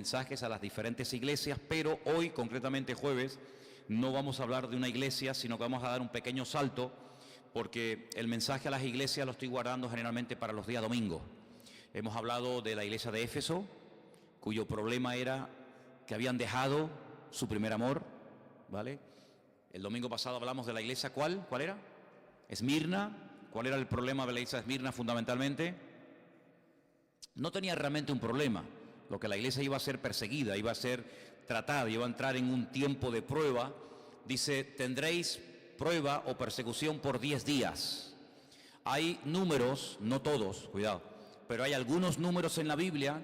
mensajes a las diferentes iglesias, pero hoy, concretamente jueves, no vamos a hablar de una iglesia, sino que vamos a dar un pequeño salto, porque el mensaje a las iglesias lo estoy guardando generalmente para los días domingos. Hemos hablado de la iglesia de Éfeso, cuyo problema era que habían dejado su primer amor, ¿vale? El domingo pasado hablamos de la iglesia, ¿cuál era? Esmirna. ¿Cuál era el problema de la iglesia de Esmirna fundamentalmente? No tenía realmente un problema. Lo que la iglesia iba a ser perseguida, iba a ser tratada, iba a entrar en un tiempo de prueba. Dice, tendréis prueba o persecución por 10 días. Hay números, no todos, cuidado, pero hay algunos números en la Biblia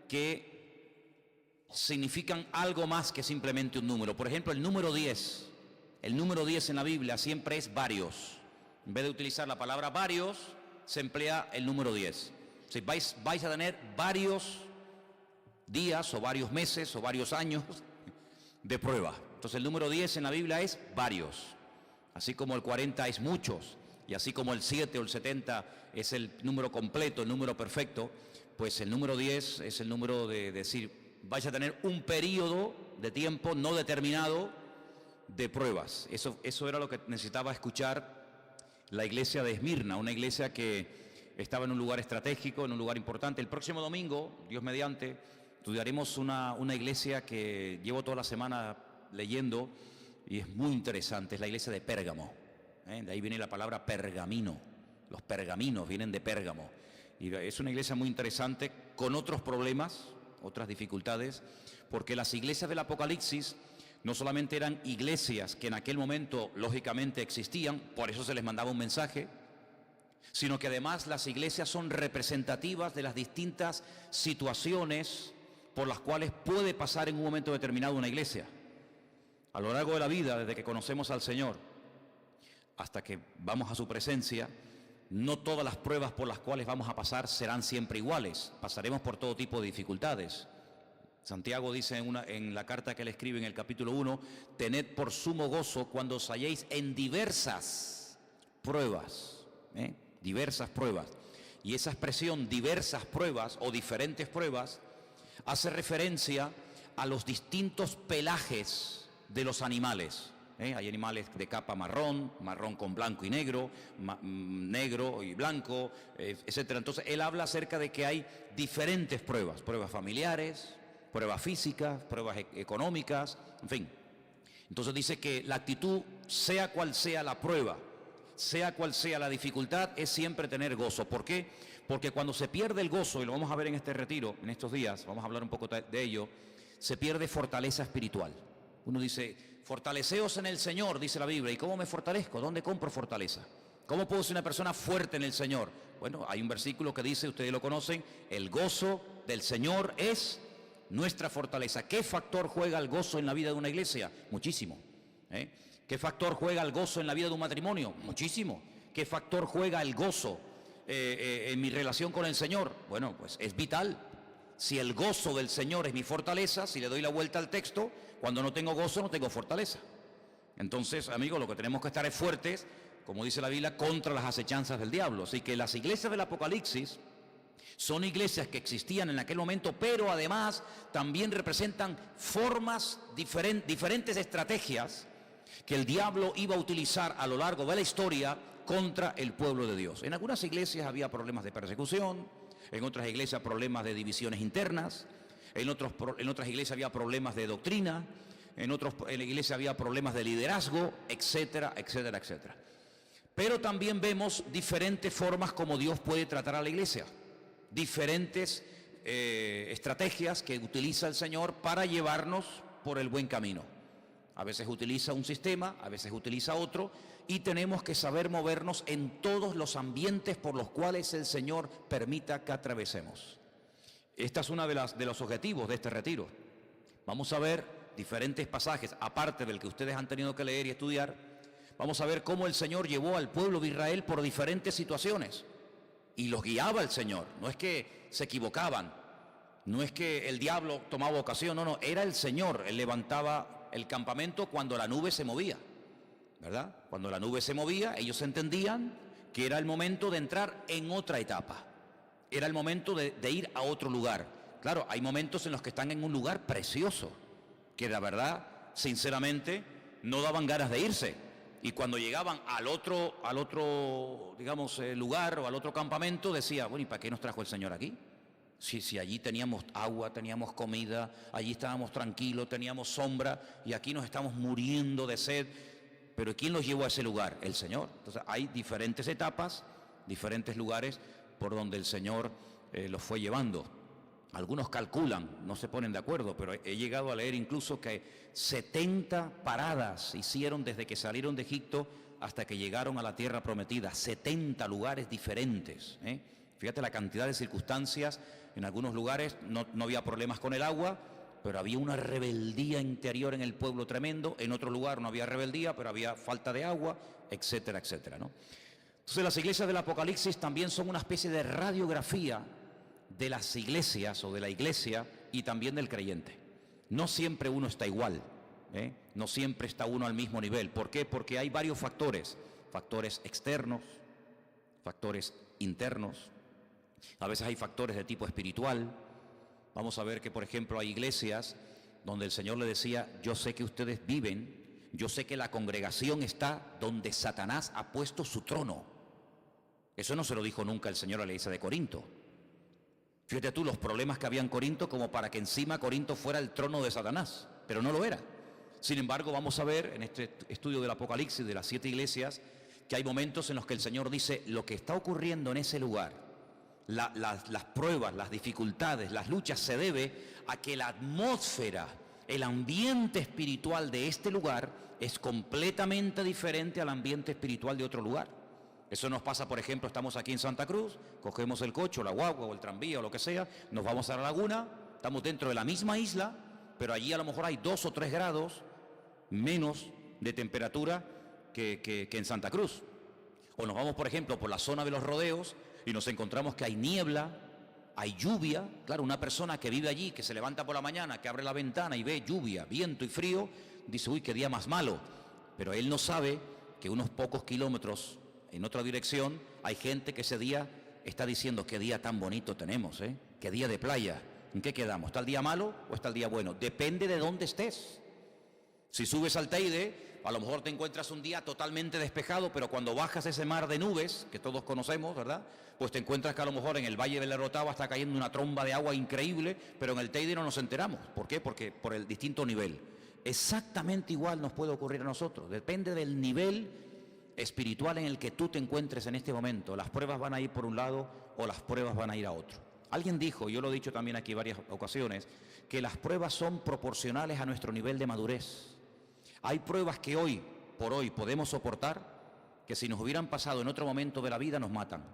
que significan algo más que simplemente un número. Por ejemplo, el número 10. El número 10 en la Biblia siempre es varios. En vez de utilizar la palabra varios, se emplea el número 10. Si vais a tener varios días o varios meses o varios años de prueba. Entonces el número 10 en la Biblia es varios. Así como el 40 es muchos, y así como el 7 o el 70 es el número completo, el número perfecto, pues el número 10 es el número de decir, vais a tener un periodo de tiempo no determinado de pruebas. Eso era lo que necesitaba escuchar la iglesia de Esmirna, una iglesia que estaba en un lugar estratégico, en un lugar importante. El próximo domingo, Dios mediante, estudiaremos una iglesia que llevo toda la semana leyendo y es muy interesante, es la iglesia de Pérgamo. De ahí viene la palabra pergamino, los pergaminos vienen de Pérgamo. Y es una iglesia muy interesante con otros problemas, otras dificultades, porque las iglesias del Apocalipsis no solamente eran iglesias que en aquel momento lógicamente existían, por eso se les mandaba un mensaje, sino que además las iglesias son representativas de las distintas situaciones por las cuales puede pasar en un momento determinado una iglesia. A lo largo de la vida, desde que conocemos al Señor hasta que vamos a su presencia, no todas las pruebas por las cuales vamos a pasar serán siempre iguales. Pasaremos por todo tipo de dificultades. Santiago dice en la carta que él escribe en el capítulo 1, tened por sumo gozo cuando os halléis en diversas pruebas, diversas pruebas. Y esa expresión diversas pruebas o diferentes pruebas hace referencia a los distintos pelajes de los animales. Hay animales de capa marrón, marrón con blanco y negro, negro y blanco, etcétera. Entonces él habla acerca de que hay diferentes pruebas, pruebas familiares, pruebas físicas, pruebas económicas, en fin. Entonces dice que la actitud, sea cual sea la prueba, sea cual sea la dificultad, es siempre tener gozo. ¿Por qué? Porque cuando se pierde el gozo, y lo vamos a ver en este retiro, en estos días, vamos a hablar un poco de ello, se pierde fortaleza espiritual. Uno dice, fortaleceos en el Señor, dice la Biblia. ¿Y cómo me fortalezco? ¿Dónde compro fortaleza? ¿Cómo puedo ser una persona fuerte en el Señor? Bueno, hay un versículo que dice, ustedes lo conocen, el gozo del Señor es nuestra fortaleza. ¿Qué factor juega el gozo en la vida de una iglesia? Muchísimo. ¿Qué factor juega el gozo en la vida de un matrimonio? Muchísimo. ¿Qué factor juega el gozo en mi relación con el Señor? Bueno, pues es vital. Si el gozo del Señor es mi fortaleza, si le doy la vuelta al texto, cuando no tengo gozo no tengo fortaleza. Entonces, amigos, lo que tenemos que estar es fuertes, como dice la Biblia, contra las acechanzas del diablo. Así que las iglesias del Apocalipsis son iglesias que existían en aquel momento, pero además también representan formas diferentes estrategias que el diablo iba a utilizar a lo largo de la historia contra el pueblo de Dios. En algunas iglesias había problemas de persecución, en otras iglesias problemas de divisiones internas, en otras iglesias había problemas de doctrina, en la iglesia había problemas de liderazgo, etcétera, etcétera, etcétera. Pero también vemos diferentes formas como Dios puede tratar a la iglesia, diferentes estrategias que utiliza el Señor para llevarnos por el buen camino. A veces utiliza un sistema, a veces utiliza otro, y tenemos que saber movernos en todos los ambientes por los cuales el Señor permita que atravesemos. Esta es una de los objetivos de este retiro. Vamos a ver diferentes pasajes, aparte del que ustedes han tenido que leer y estudiar. Vamos a ver cómo el Señor llevó al pueblo de Israel por diferentes situaciones y los guiaba el Señor. No es que se equivocaban, no es que el diablo tomaba ocasión, no, era el Señor. Él levantaba el campamento cuando la nube se movía, ¿verdad? Cuando la nube se movía, ellos entendían que era el momento de entrar en otra etapa, era el momento de ir a otro lugar. Claro, hay momentos en los que están en un lugar precioso, que la verdad, sinceramente, no daban ganas de irse. Y cuando llegaban al otro, digamos, lugar o al otro campamento, decía, bueno, ¿y para qué nos trajo el Señor aquí? Si allí teníamos agua, teníamos comida, allí estábamos tranquilos, teníamos sombra, y aquí nos estamos muriendo de sed. Pero ¿quién los llevó a ese lugar? El Señor. Entonces hay diferentes etapas, diferentes lugares por donde el Señor los fue llevando. Algunos calculan, no se ponen de acuerdo, pero he llegado a leer incluso que 70 paradas hicieron desde que salieron de Egipto hasta que llegaron a la tierra prometida. 70 lugares diferentes. Fíjate la cantidad de circunstancias. En algunos lugares no había problemas con el agua, pero había una rebeldía interior en el pueblo tremendo. En otro lugar no había rebeldía, pero había falta de agua, etcétera, etcétera, ¿no? Entonces las iglesias del Apocalipsis también son una especie de radiografía de las iglesias o de la iglesia y también del creyente. No siempre uno está igual, no siempre está uno al mismo nivel. ¿Por qué? Porque hay varios factores, factores externos, factores internos, a veces hay factores de tipo espiritual. Vamos a ver que, por ejemplo, hay iglesias donde el Señor le decía, yo sé que ustedes viven, yo sé que la congregación está donde Satanás ha puesto su trono. Eso no se lo dijo nunca el Señor a la iglesia de Corinto. Fíjate tú los problemas que había en Corinto como para que encima Corinto fuera el trono de Satanás, pero no lo era. Sin embargo, vamos a ver en este estudio del Apocalipsis de las 7 iglesias que hay momentos en los que el Señor dice, lo que está ocurriendo en ese lugar, las pruebas, las dificultades, las luchas, se debe a que la atmósfera, el ambiente espiritual de este lugar es completamente diferente al ambiente espiritual de otro lugar. Eso nos pasa, por ejemplo, estamos aquí en Santa Cruz, cogemos el coche, o la guagua, o el tranvía, o lo que sea, nos vamos a la laguna, estamos dentro de la misma isla, pero allí a lo mejor hay 2 o 3 grados menos de temperatura que en Santa Cruz. O nos vamos, por ejemplo, por la zona de los rodeos y nos encontramos que hay niebla, hay lluvia. Claro, una persona que vive allí, que se levanta por la mañana, que abre la ventana y ve lluvia, viento y frío, dice, uy, qué día más malo. Pero él no sabe que unos pocos kilómetros en otra dirección hay gente que ese día está diciendo, qué día tan bonito tenemos, qué día de playa. ¿En qué quedamos? ¿Está el día malo o está el día bueno? Depende de dónde estés. Si subes al Teide, a lo mejor te encuentras un día totalmente despejado, pero cuando bajas ese mar de nubes, que todos conocemos, ¿verdad? Pues te encuentras que a lo mejor en el Valle del Orotava está cayendo una tromba de agua increíble, pero en el Teide no nos enteramos. ¿Por qué? Porque por el distinto nivel. Exactamente igual nos puede ocurrir a nosotros. Depende del nivel espiritual en el que tú te encuentres en este momento. Las pruebas van a ir por un lado o las pruebas van a ir a otro. Alguien dijo, yo lo he dicho también aquí varias ocasiones, que las pruebas son proporcionales a nuestro nivel de madurez. Hay pruebas que hoy por hoy podemos soportar, que si nos hubieran pasado en otro momento de la vida nos matan.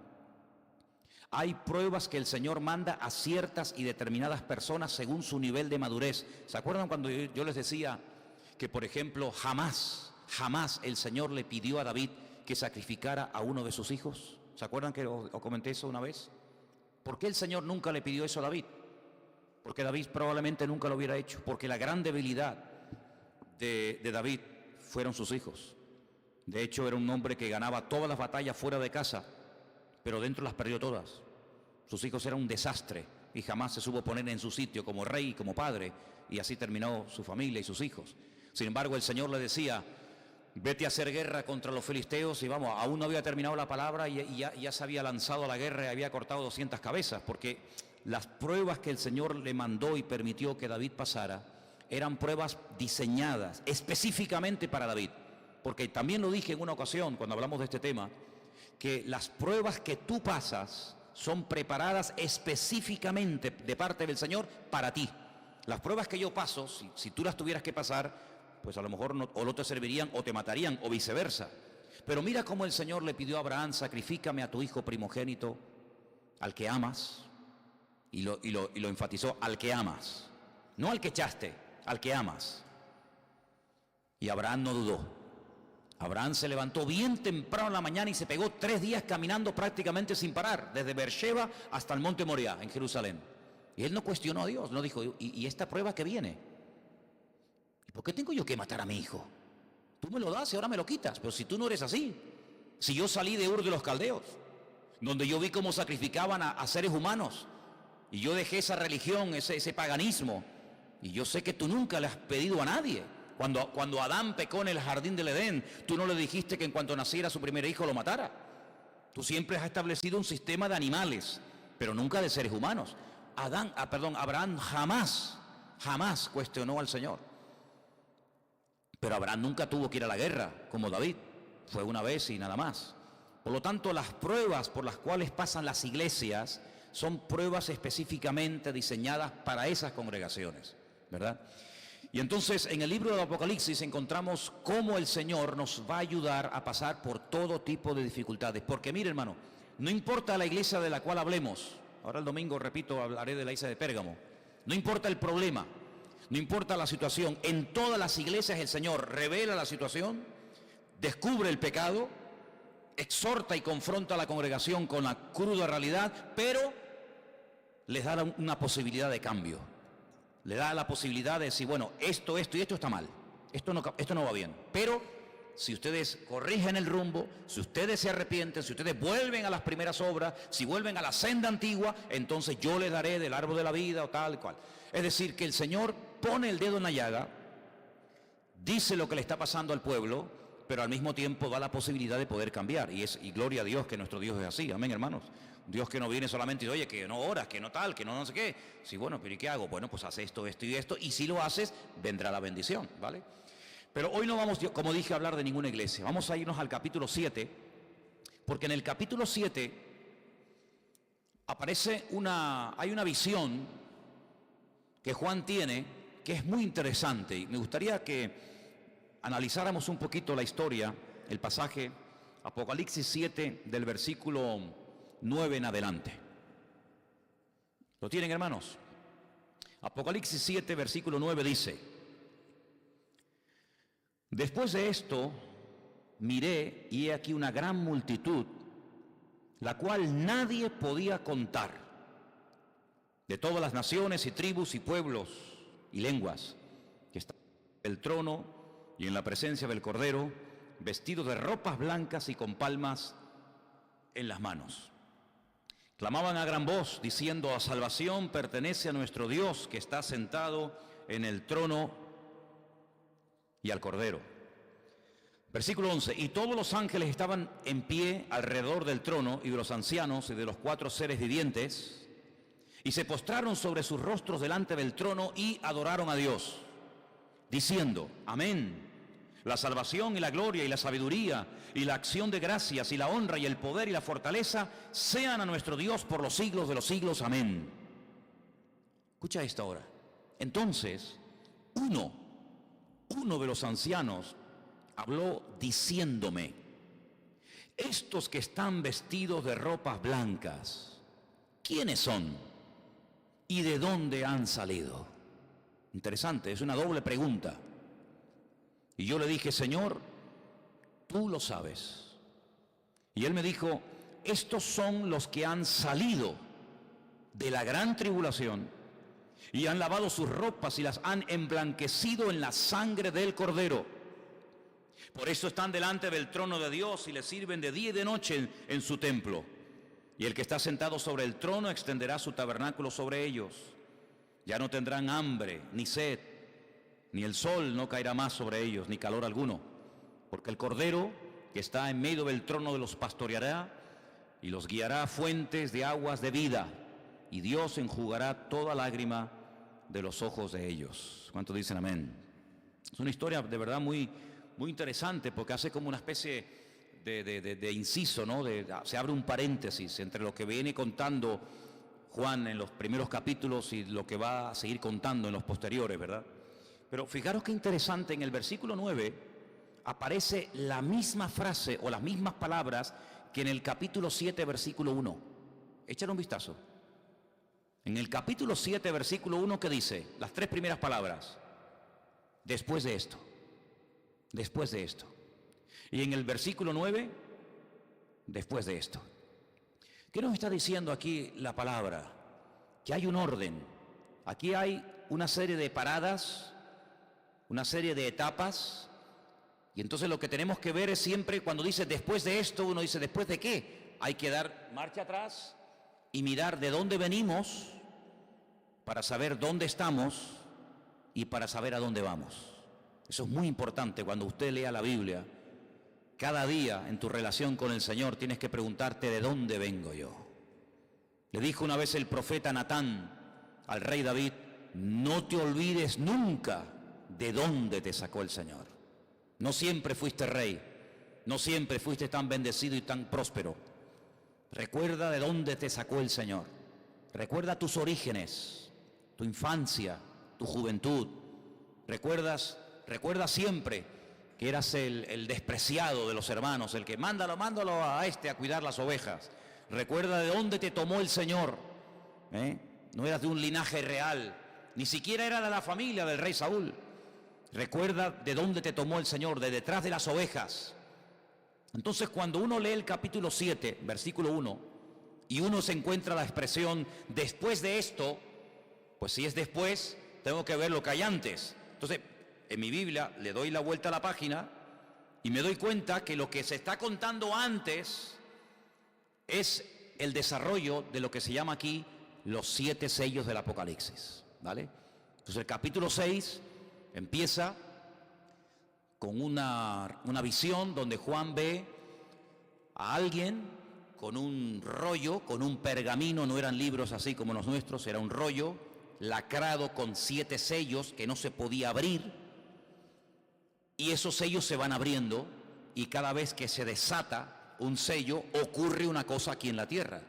Hay pruebas que el Señor manda a ciertas y determinadas personas según su nivel de madurez. ¿Se acuerdan cuando yo les decía que, por ejemplo, jamás el Señor le pidió a David que sacrificara a uno de sus hijos? ¿Se acuerdan que os comenté eso una vez? ¿Por qué el Señor nunca le pidió eso a David? Porque David probablemente nunca lo hubiera hecho, porque la gran debilidad de David fueron sus hijos. De hecho, era un hombre que ganaba todas las batallas fuera de casa, pero dentro las perdió todas. Sus hijos eran un desastre y jamás se supo poner en su sitio como rey y como padre, y así terminó su familia y sus hijos. Sin embargo, el Señor le decía, vete a hacer guerra contra los filisteos, y vamos, aún no había terminado la palabra y ya se había lanzado a la guerra y había cortado 200 cabezas, porque las pruebas que el Señor le mandó y permitió que David pasara eran pruebas diseñadas específicamente para David. Porque también lo dije en una ocasión cuando hablamos de este tema, que las pruebas que tú pasas son preparadas específicamente de parte del Señor para ti. Las pruebas que yo paso, si tú las tuvieras que pasar, pues a lo mejor no, o no te servirían o te matarían o viceversa. Pero mira cómo el Señor le pidió a Abraham, sacrifícame a tu hijo primogénito, al que amas, y lo enfatizó, al que amas, no al que echaste, al que amas. Y Abraham no dudó. Abraham se levantó bien temprano en la mañana y se pegó 3 días caminando prácticamente sin parar, desde Beersheba hasta el monte Moriah, en Jerusalén. Y él no cuestionó a Dios, no dijo, ¿y esta prueba que viene? ¿Y por qué tengo yo que matar a mi hijo? Tú me lo das y ahora me lo quitas, pero si tú no eres así. Si yo salí de Ur de los Caldeos, donde yo vi cómo sacrificaban a seres humanos, y yo dejé esa religión, ese paganismo, y yo sé que tú nunca le has pedido a nadie. Cuando Adán pecó en el jardín del Edén, tú no le dijiste que en cuanto naciera su primer hijo lo matara. Tú siempre has establecido un sistema de animales, pero nunca de seres humanos. Abraham jamás cuestionó al Señor. Pero Abraham nunca tuvo que ir a la guerra, como David. Fue una vez y nada más. Por lo tanto, las pruebas por las cuales pasan las iglesias son pruebas específicamente diseñadas para esas congregaciones, ¿verdad? Y entonces, en el libro de Apocalipsis encontramos cómo el Señor nos va a ayudar a pasar por todo tipo de dificultades. Porque mire, hermano, no importa la iglesia de la cual hablemos. Ahora el domingo, repito, hablaré de la iglesia de Pérgamo. No importa el problema, no importa la situación. En todas las iglesias el Señor revela la situación, descubre el pecado, exhorta y confronta a la congregación con la cruda realidad, pero les da una posibilidad de cambio. Le da la posibilidad de decir, bueno, esto y esto está mal. Esto no va bien. Pero si ustedes corrigen el rumbo, si ustedes se arrepienten, si ustedes vuelven a las primeras obras, si vuelven a la senda antigua, entonces yo les daré del árbol de la vida o tal cual. Es decir, que el Señor pone el dedo en la llaga, dice lo que le está pasando al pueblo, pero al mismo tiempo da la posibilidad de poder cambiar. Y gloria a Dios que nuestro Dios es así. Amén, hermanos. Dios que no viene solamente y dice, oye, que no oras, que no tal, que no sé qué. Sí, bueno, pero ¿y qué hago? Bueno, pues haz esto, esto y esto. Y si lo haces, vendrá la bendición, ¿vale? Pero hoy no vamos, como dije, a hablar de ninguna iglesia. Vamos a irnos al capítulo 7, porque en el capítulo 7 aparece hay una visión que Juan tiene, que es muy interesante. Y me gustaría que analizáramos un poquito la historia, el pasaje, Apocalipsis 7, del versículo 9 en adelante. ¿Lo tienen, hermanos? Apocalipsis 7, versículo 9 dice: después de esto miré y he aquí una gran multitud, la cual nadie podía contar, de todas las naciones y tribus y pueblos y lenguas, que estaban en el trono y en la presencia del Cordero, vestidos de ropas blancas y con palmas en las manos. Clamaban a gran voz, diciendo: a salvación pertenece a nuestro Dios, que está sentado en el trono y al Cordero. Versículo 11: y todos los ángeles estaban en pie alrededor del trono y de los ancianos y de los 4 seres vivientes, y se postraron sobre sus rostros delante del trono y adoraron a Dios, diciendo: amén. La salvación y la gloria y la sabiduría y la acción de gracias y la honra y el poder y la fortaleza sean a nuestro Dios por los siglos de los siglos. Amén. Escucha esto ahora. Entonces, uno de los ancianos habló diciéndome: estos que están vestidos de ropas blancas, ¿quiénes son? ¿Y de dónde han salido? Interesante, es una doble pregunta. Y yo le dije: Señor, tú lo sabes. Y él me dijo: estos son los que han salido de la gran tribulación y han lavado sus ropas y las han emblanquecido en la sangre del Cordero. Por eso están delante del trono de Dios y le sirven de día y de noche en su templo. Y el que está sentado sobre el trono extenderá su tabernáculo sobre ellos. Ya no tendrán hambre ni sed, ni el sol no caerá más sobre ellos, ni calor alguno, porque el Cordero que está en medio del trono los pastoreará y los guiará a fuentes de aguas de vida, y Dios enjugará toda lágrima de los ojos de ellos. ¿Cuántos dicen amén? Es una historia de verdad muy interesante, porque hace como una especie de inciso, ¿no? Se abre un paréntesis entre lo que viene contando Juan en los primeros capítulos y lo que va a seguir contando en los posteriores, ¿verdad? Pero fijaros qué interesante, en el versículo 9 aparece la misma frase o las mismas palabras que en el capítulo 7, versículo 1. Échale un vistazo. En el capítulo 7, versículo 1, ¿qué dice? Las 3 primeras palabras: después de esto, después de esto. Y en el versículo 9, después de esto. ¿Qué nos está diciendo aquí la palabra? Que hay un orden. Aquí hay una serie de paradas, una serie de etapas, y entonces lo que tenemos que ver es siempre, cuando dice después de esto, uno dice ¿después de qué? Hay que dar marcha atrás y mirar de dónde venimos para saber dónde estamos y para saber a dónde vamos. Eso es muy importante cuando usted lea la Biblia. Cada día en tu relación con el Señor tienes que preguntarte de dónde vengo yo. Le dijo una vez el profeta Natán al rey David: no te olvides nunca de dónde te sacó el Señor. No siempre fuiste rey, no siempre fuiste tan bendecido y tan próspero. Recuerda de dónde te sacó el Señor. Recuerda tus orígenes, tu infancia, tu juventud. Recuerda siempre que eras el despreciado de los hermanos, el que mándalo a cuidar las ovejas. Recuerda de dónde te tomó el Señor. No eras de un linaje real, ni siquiera era de la familia del rey Saúl. Recuerda de dónde te tomó el Señor, de detrás de las ovejas. Entonces, cuando uno lee el capítulo 7, versículo 1, y uno se encuentra la expresión después de esto, pues si es después, tengo que ver lo que hay antes. Entonces, en mi Biblia le doy la vuelta a la página y me doy cuenta que lo que se está contando antes es el desarrollo de lo que se llama aquí los 7 sellos del Apocalipsis, ¿vale? Entonces el capítulo 6 empieza con una visión donde Juan ve a alguien con un rollo, con un pergamino. No eran libros así como los nuestros, era un rollo lacrado con 7 sellos que no se podía abrir, y esos sellos se van abriendo, y cada vez que se desata un sello ocurre una cosa aquí en la tierra.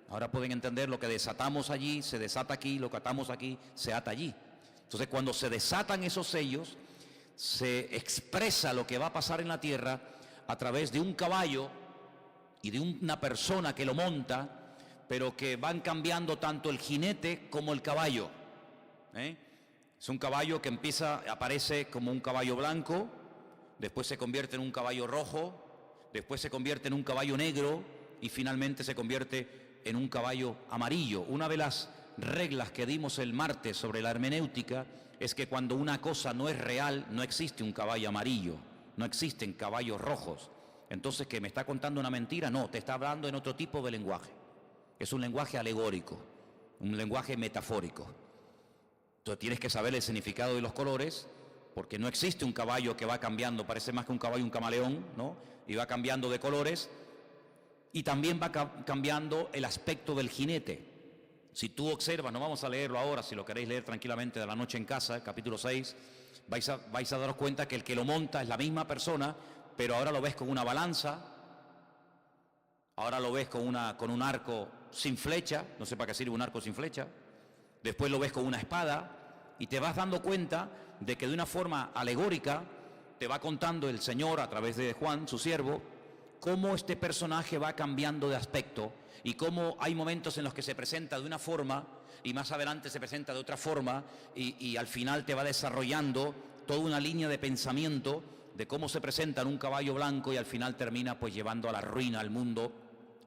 Ahora pueden entender: lo que desatamos allí se desata aquí, lo que atamos aquí se ata allí. Entonces, cuando se desatan esos sellos, se expresa lo que va a pasar en la tierra a través de un caballo y de una persona que lo monta, pero que van cambiando tanto el jinete como el caballo. Es un caballo que aparece como un caballo blanco, después se convierte en un caballo rojo, después se convierte en un caballo negro y finalmente se convierte en un caballo amarillo. Una de las reglas que dimos el martes sobre la hermenéutica es que cuando una cosa no es real, no existe un caballo amarillo, no existen caballos rojos. Entonces, ¿que me está contando una mentira? No, te está hablando en otro tipo de lenguaje. Es un lenguaje alegórico, un lenguaje metafórico. Entonces tienes que saber el significado de los colores, porque no existe un caballo que va cambiando, parece más que un caballo, un camaleón, ¿no? Y va cambiando de colores, y también va cambiando el aspecto del jinete. Si tú observas, no vamos a leerlo ahora, si lo queréis leer tranquilamente de la noche en casa, capítulo 6, vais a daros cuenta que el que lo monta es la misma persona, pero ahora lo ves con una balanza, ahora lo ves con un arco sin flecha, no sé para qué sirve un arco sin flecha, después lo ves con una espada, y te vas dando cuenta de que de una forma alegórica te va contando el Señor a través de Juan, su siervo, cómo este personaje va cambiando de aspecto y cómo hay momentos en los que se presenta de una forma y más adelante se presenta de otra forma, y al final te va desarrollando toda una línea de pensamiento de cómo se presenta en un caballo blanco y al final termina pues llevando a la ruina al mundo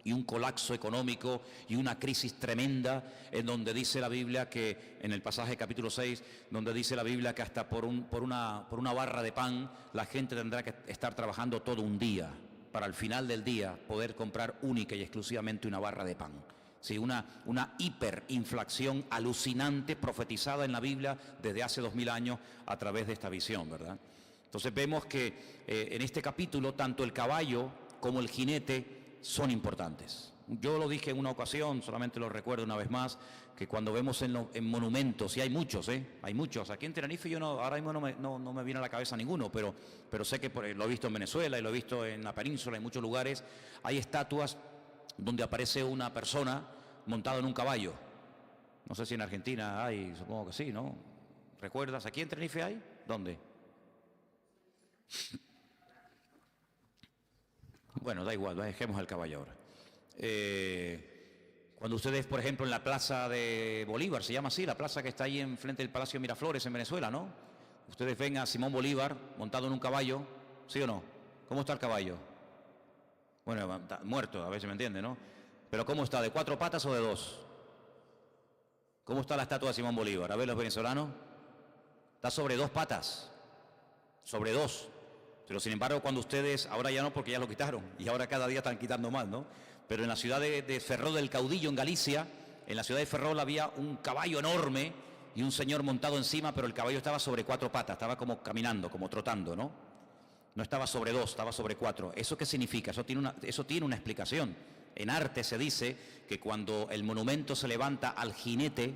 y un colapso económico y una crisis tremenda, en donde dice la Biblia que, en el pasaje capítulo 6, donde dice la Biblia que hasta por una barra de pan la gente tendrá que estar trabajando todo un día para al final del día poder comprar única y exclusivamente una barra de pan. Sí, una hiperinflación alucinante profetizada en la Biblia desde hace 2000 años a través de esta visión, ¿verdad? Entonces vemos que en este capítulo tanto el caballo como el jinete son importantes. Yo lo dije en una ocasión, solamente lo recuerdo una vez más, que cuando vemos en monumentos, y hay muchos, aquí en Tenerife yo ahora mismo no me viene a la cabeza ninguno, pero sé que lo he visto en Venezuela y lo he visto en la península, en muchos lugares, hay estatuas donde aparece una persona montada en un caballo. No sé si en Argentina hay, supongo que sí, ¿no? ¿Recuerdas? ¿Aquí en Tenerife hay? ¿Dónde? Bueno, da igual, dejemos el caballo ahora. Cuando ustedes, por ejemplo, en la plaza de Bolívar, se llama así, la plaza que está ahí enfrente del Palacio Miraflores en Venezuela, ¿no? Ustedes ven a Simón Bolívar montado en un caballo, ¿sí o no? ¿Cómo está el caballo? Bueno, está muerto, a ver si me entiende, ¿no? Pero ¿cómo está? ¿De 4 patas o de 2? ¿Cómo está la estatua de Simón Bolívar? A ver, los venezolanos. Está sobre 2 patas, sobre 2. Pero sin embargo, cuando ustedes, ahora ya no porque ya lo quitaron, y ahora cada día están quitando más, ¿no? Pero en la ciudad de Ferrol del Caudillo, en Galicia, en la ciudad de Ferrol había un caballo enorme y un señor montado encima, pero el caballo estaba sobre 4 patas, estaba como caminando, como trotando, ¿no? No estaba sobre 2, estaba sobre 4. ¿Eso qué significa? Eso tiene una explicación. En arte se dice que cuando el monumento se levanta al jinete,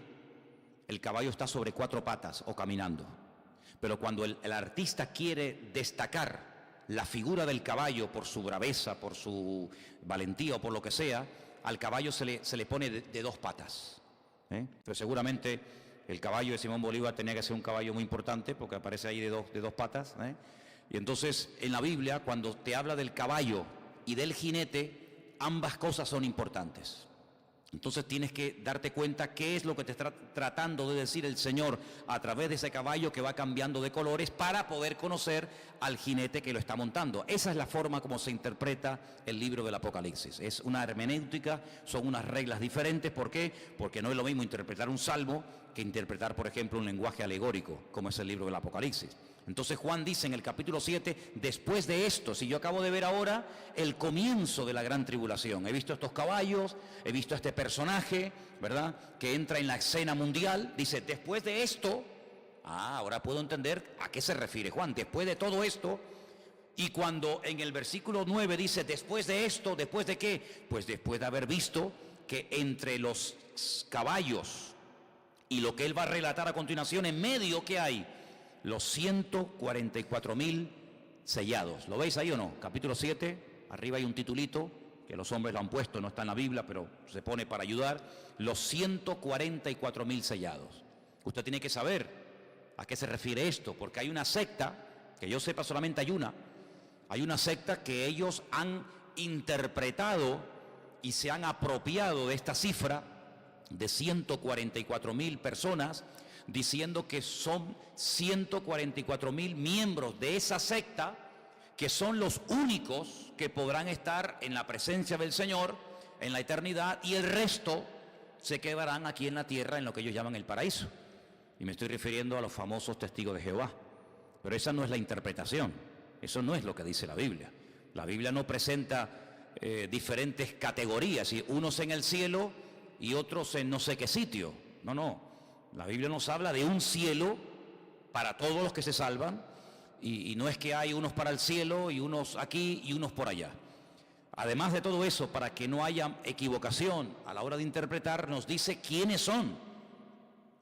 el caballo está sobre 4 patas o caminando. Pero cuando el artista quiere destacar la figura del caballo por su braveza, por su valentía o por lo que sea, al caballo se le pone de 2 patas. Pero seguramente el caballo de Simón Bolívar tenía que ser un caballo muy importante porque aparece ahí de dos patas. Y entonces en la Biblia, cuando te habla del caballo y del jinete, ambas cosas son importantes. Entonces tienes que darte cuenta qué es lo que te está tratando de decir el Señor a través de ese caballo que va cambiando de colores para poder conocer al jinete que lo está montando. Esa es la forma como se interpreta el libro del Apocalipsis. Es una hermenéutica, son unas reglas diferentes. ¿Por qué? Porque no es lo mismo interpretar un salmo que interpretar, por ejemplo, un lenguaje alegórico, como es el libro del Apocalipsis. Entonces Juan dice en el capítulo 7, después de esto, si yo acabo de ver ahora el comienzo de la gran tribulación, he visto estos caballos, he visto a este personaje, ¿verdad?, que entra en la escena mundial, dice, después de esto, ahora puedo entender a qué se refiere Juan, después de todo esto. Y cuando en el versículo 9 dice, después de esto, ¿después de qué? Pues después de haber visto que entre los caballos y lo que él va a relatar a continuación, en medio, ¿qué hay? Los 144.000 sellados. ¿Lo veis ahí o no? Capítulo 7, arriba hay un titulito, que los hombres lo han puesto, no está en la Biblia, pero se pone para ayudar. Los 144.000 sellados. Usted tiene que saber a qué se refiere esto, porque hay una secta, que yo sepa solamente hay una secta que ellos han interpretado y se han apropiado de esta cifra de 144.000 personas, diciendo que son 144.000 miembros de esa secta que son los únicos que podrán estar en la presencia del Señor en la eternidad, y el resto se quedarán aquí en la tierra en lo que ellos llaman el paraíso. Y me estoy refiriendo a los famosos testigos de Jehová. Pero esa no es la interpretación, eso no es lo que dice la Biblia. La Biblia no presenta diferentes categorías, y unos en el cielo y otros en no sé qué sitio. No. La Biblia nos habla de un cielo para todos los que se salvan, y no es que hay unos para el cielo y unos aquí y unos por allá. Además de todo eso, para que no haya equivocación a la hora de interpretar, nos dice quiénes son.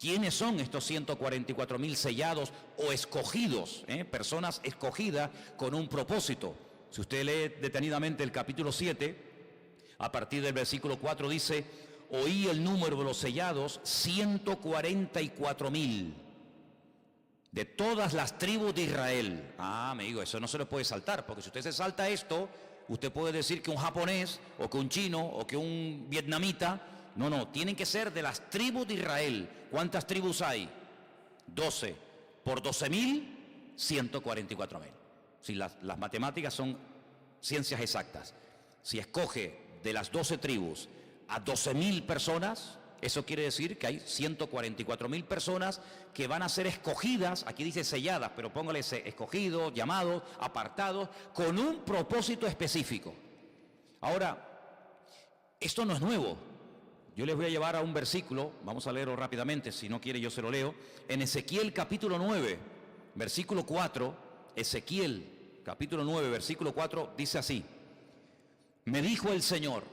¿Quiénes son estos 144.000 sellados o escogidos? Personas escogidas con un propósito. Si usted lee detenidamente el capítulo 7, a partir del versículo 4 dice, oí el número de los sellados, 144.000 de todas las tribus de Israel. Amigo, eso no se lo puede saltar, porque si usted se salta esto, usted puede decir que un japonés, o que un chino, o que un vietnamita. No, tienen que ser de las tribus de Israel. ¿Cuántas tribus hay? 12. Por 12.000, 144.000. Si las matemáticas son ciencias exactas. Si escoge de las 12 tribus a 12.000 personas, eso quiere decir que hay 144.000 personas que van a ser escogidas, aquí dice selladas, pero póngale escogidos, llamados, apartados, con un propósito específico. Ahora, esto no es nuevo. Yo les voy a llevar a un versículo, vamos a leerlo rápidamente, si no quiere yo se lo leo, en Ezequiel capítulo 9, versículo 4, Ezequiel capítulo 9, versículo 4, dice así, me dijo el Señor,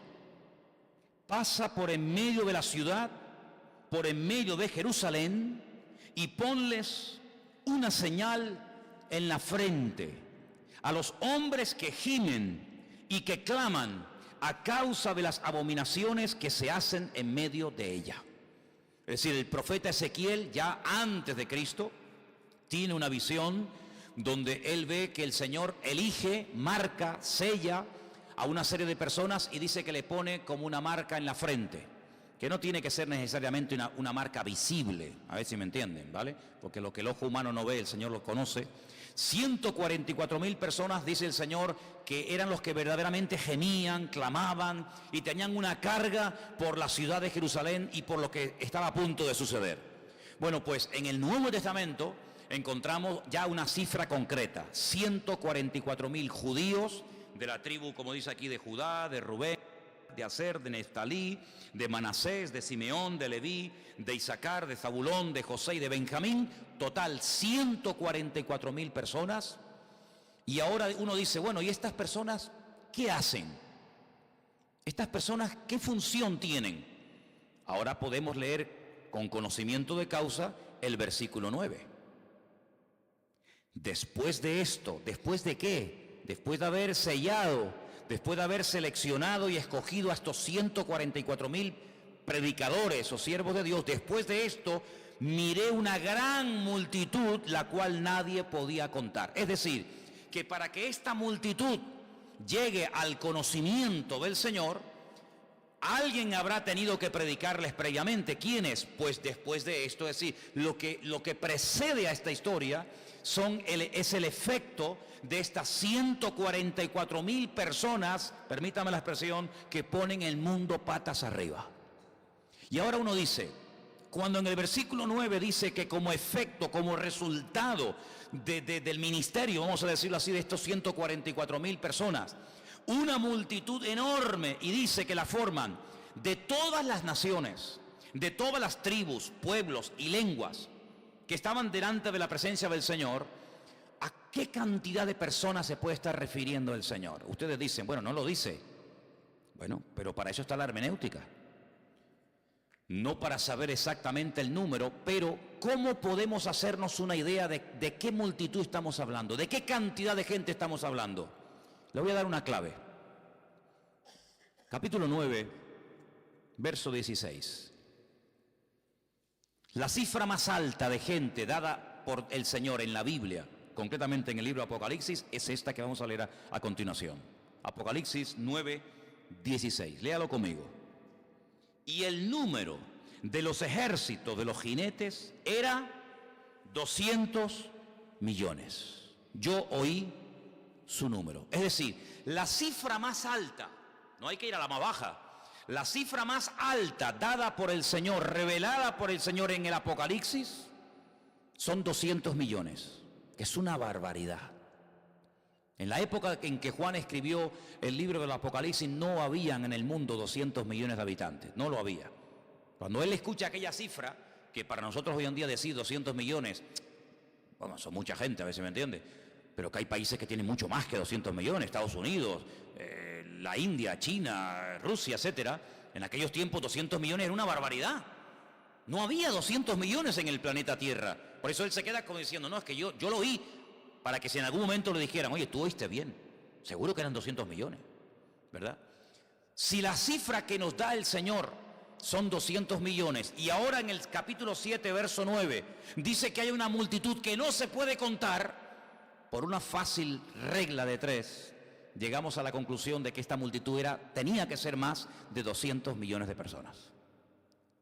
pasa por en medio de la ciudad, por en medio de Jerusalén, y ponles una señal en la frente a los hombres que gimen y que claman a causa de las abominaciones que se hacen en medio de ella. Es decir, el profeta Ezequiel, ya antes de Cristo, tiene una visión donde él ve que el Señor elige, marca, sella a una serie de personas y dice que le pone como una marca en la frente, que no tiene que ser necesariamente una marca visible, a ver si me entienden, ¿vale? Porque lo que el ojo humano no ve, el Señor lo conoce. 144.000 personas, dice el Señor, que eran los que verdaderamente gemían, clamaban y tenían una carga por la ciudad de Jerusalén y por lo que estaba a punto de suceder. Bueno, pues en el Nuevo Testamento encontramos ya una cifra concreta, 144.000 judíos de la tribu, como dice aquí, de Judá, de Rubén, de Aser, de Neftalí, de Manasés, de Simeón, de Leví, de Isaacar, de Zabulón, de José y de Benjamín. Total 144.000 personas. Y ahora uno dice, bueno, ¿y estas personas qué hacen? ¿Estas personas qué función tienen? Ahora podemos leer con conocimiento de causa el versículo 9. Después de esto, ¿después de qué? Después de haber sellado, después de haber seleccionado y escogido a estos 144.000 predicadores o siervos de Dios, después de esto miré una gran multitud, la cual nadie podía contar. Es decir, que para que esta multitud llegue al conocimiento del Señor, alguien habrá tenido que predicarles previamente. ¿Quiénes? Pues después de esto, es decir, lo que precede a esta historia es el efecto de estas 144.000 personas, permítame la expresión, que ponen el mundo patas arriba. Y ahora uno dice, cuando en el versículo 9 dice que como efecto, como resultado del ministerio, vamos a decirlo así, de estos 144.000 personas, una multitud enorme, y dice que la forman de todas las naciones, de todas las tribus, pueblos y lenguas que estaban delante de la presencia del Señor. ¿A qué cantidad de personas se puede estar refiriendo el Señor? Ustedes dicen, bueno, no lo dice. Bueno, pero para eso está la hermenéutica. No para saber exactamente el número, pero ¿cómo podemos hacernos una idea de qué multitud estamos hablando? ¿De qué cantidad de gente estamos hablando? Le voy a dar una clave. Capítulo 9, verso 16. La cifra más alta de gente dada por el Señor en la Biblia, concretamente en el libro de Apocalipsis, es esta que vamos a leer a continuación. Apocalipsis 9, 16. Léalo conmigo. Y el número de los ejércitos de los jinetes era 200 millones. Yo oí su número. Es decir, la cifra más alta, no hay que ir a la más baja, la cifra más alta dada por el Señor, revelada por el Señor en el Apocalipsis, son 200 millones, que es una barbaridad. En la época en que Juan escribió el libro del Apocalipsis no habían en el mundo 200 millones de habitantes, no lo había. Cuando él escucha aquella cifra, que para nosotros hoy en día decir 200 millones, bueno, son mucha gente, a veces me entiende, pero que hay países que tienen mucho más que 200 millones, Estados Unidos, la India, China, Rusia, etcétera. En aquellos tiempos 200 millones era una barbaridad. No había 200 millones en el planeta Tierra. Por eso él se queda como diciendo, no, es que yo lo oí, para que si en algún momento le dijeran, oye, tú oíste bien, seguro que eran 200 millones, ¿verdad? Si la cifra que nos da el Señor son 200 millones, y ahora en el capítulo 7, verso 9, dice que hay una multitud que no se puede contar, por una fácil regla de 3, llegamos a la conclusión de que esta multitud tenía que ser más de 200 millones de personas.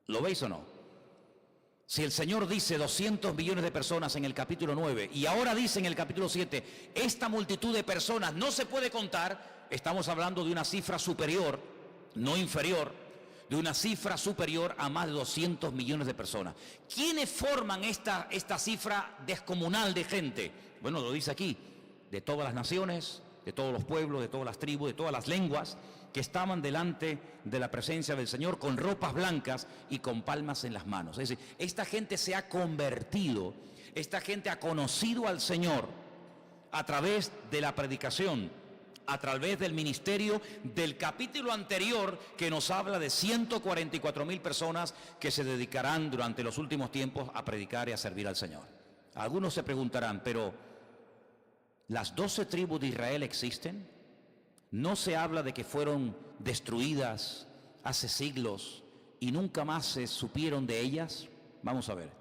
¿Lo veis o no? Si el Señor dice 200 millones de personas en el capítulo 9 y ahora dice en el capítulo 7, esta multitud de personas no se puede contar, estamos hablando de una cifra superior, no inferior, de una cifra superior a más de 200 millones de personas. ¿Quiénes forman esta cifra descomunal de gente? Bueno, lo dice aquí, de todas las naciones, de todos los pueblos, de todas las tribus, de todas las lenguas, que estaban delante de la presencia del Señor con ropas blancas y con palmas en las manos. Es decir, esta gente se ha convertido, esta gente ha conocido al Señor a través de la predicación, a través del ministerio del capítulo anterior que nos habla de 144.000 personas que se dedicarán durante los últimos tiempos a predicar y a servir al Señor. Algunos se preguntarán, pero ¿las 12 tribus de Israel existen? No se habla de que fueron destruidas hace siglos y nunca más se supieron de ellas. Vamos a ver.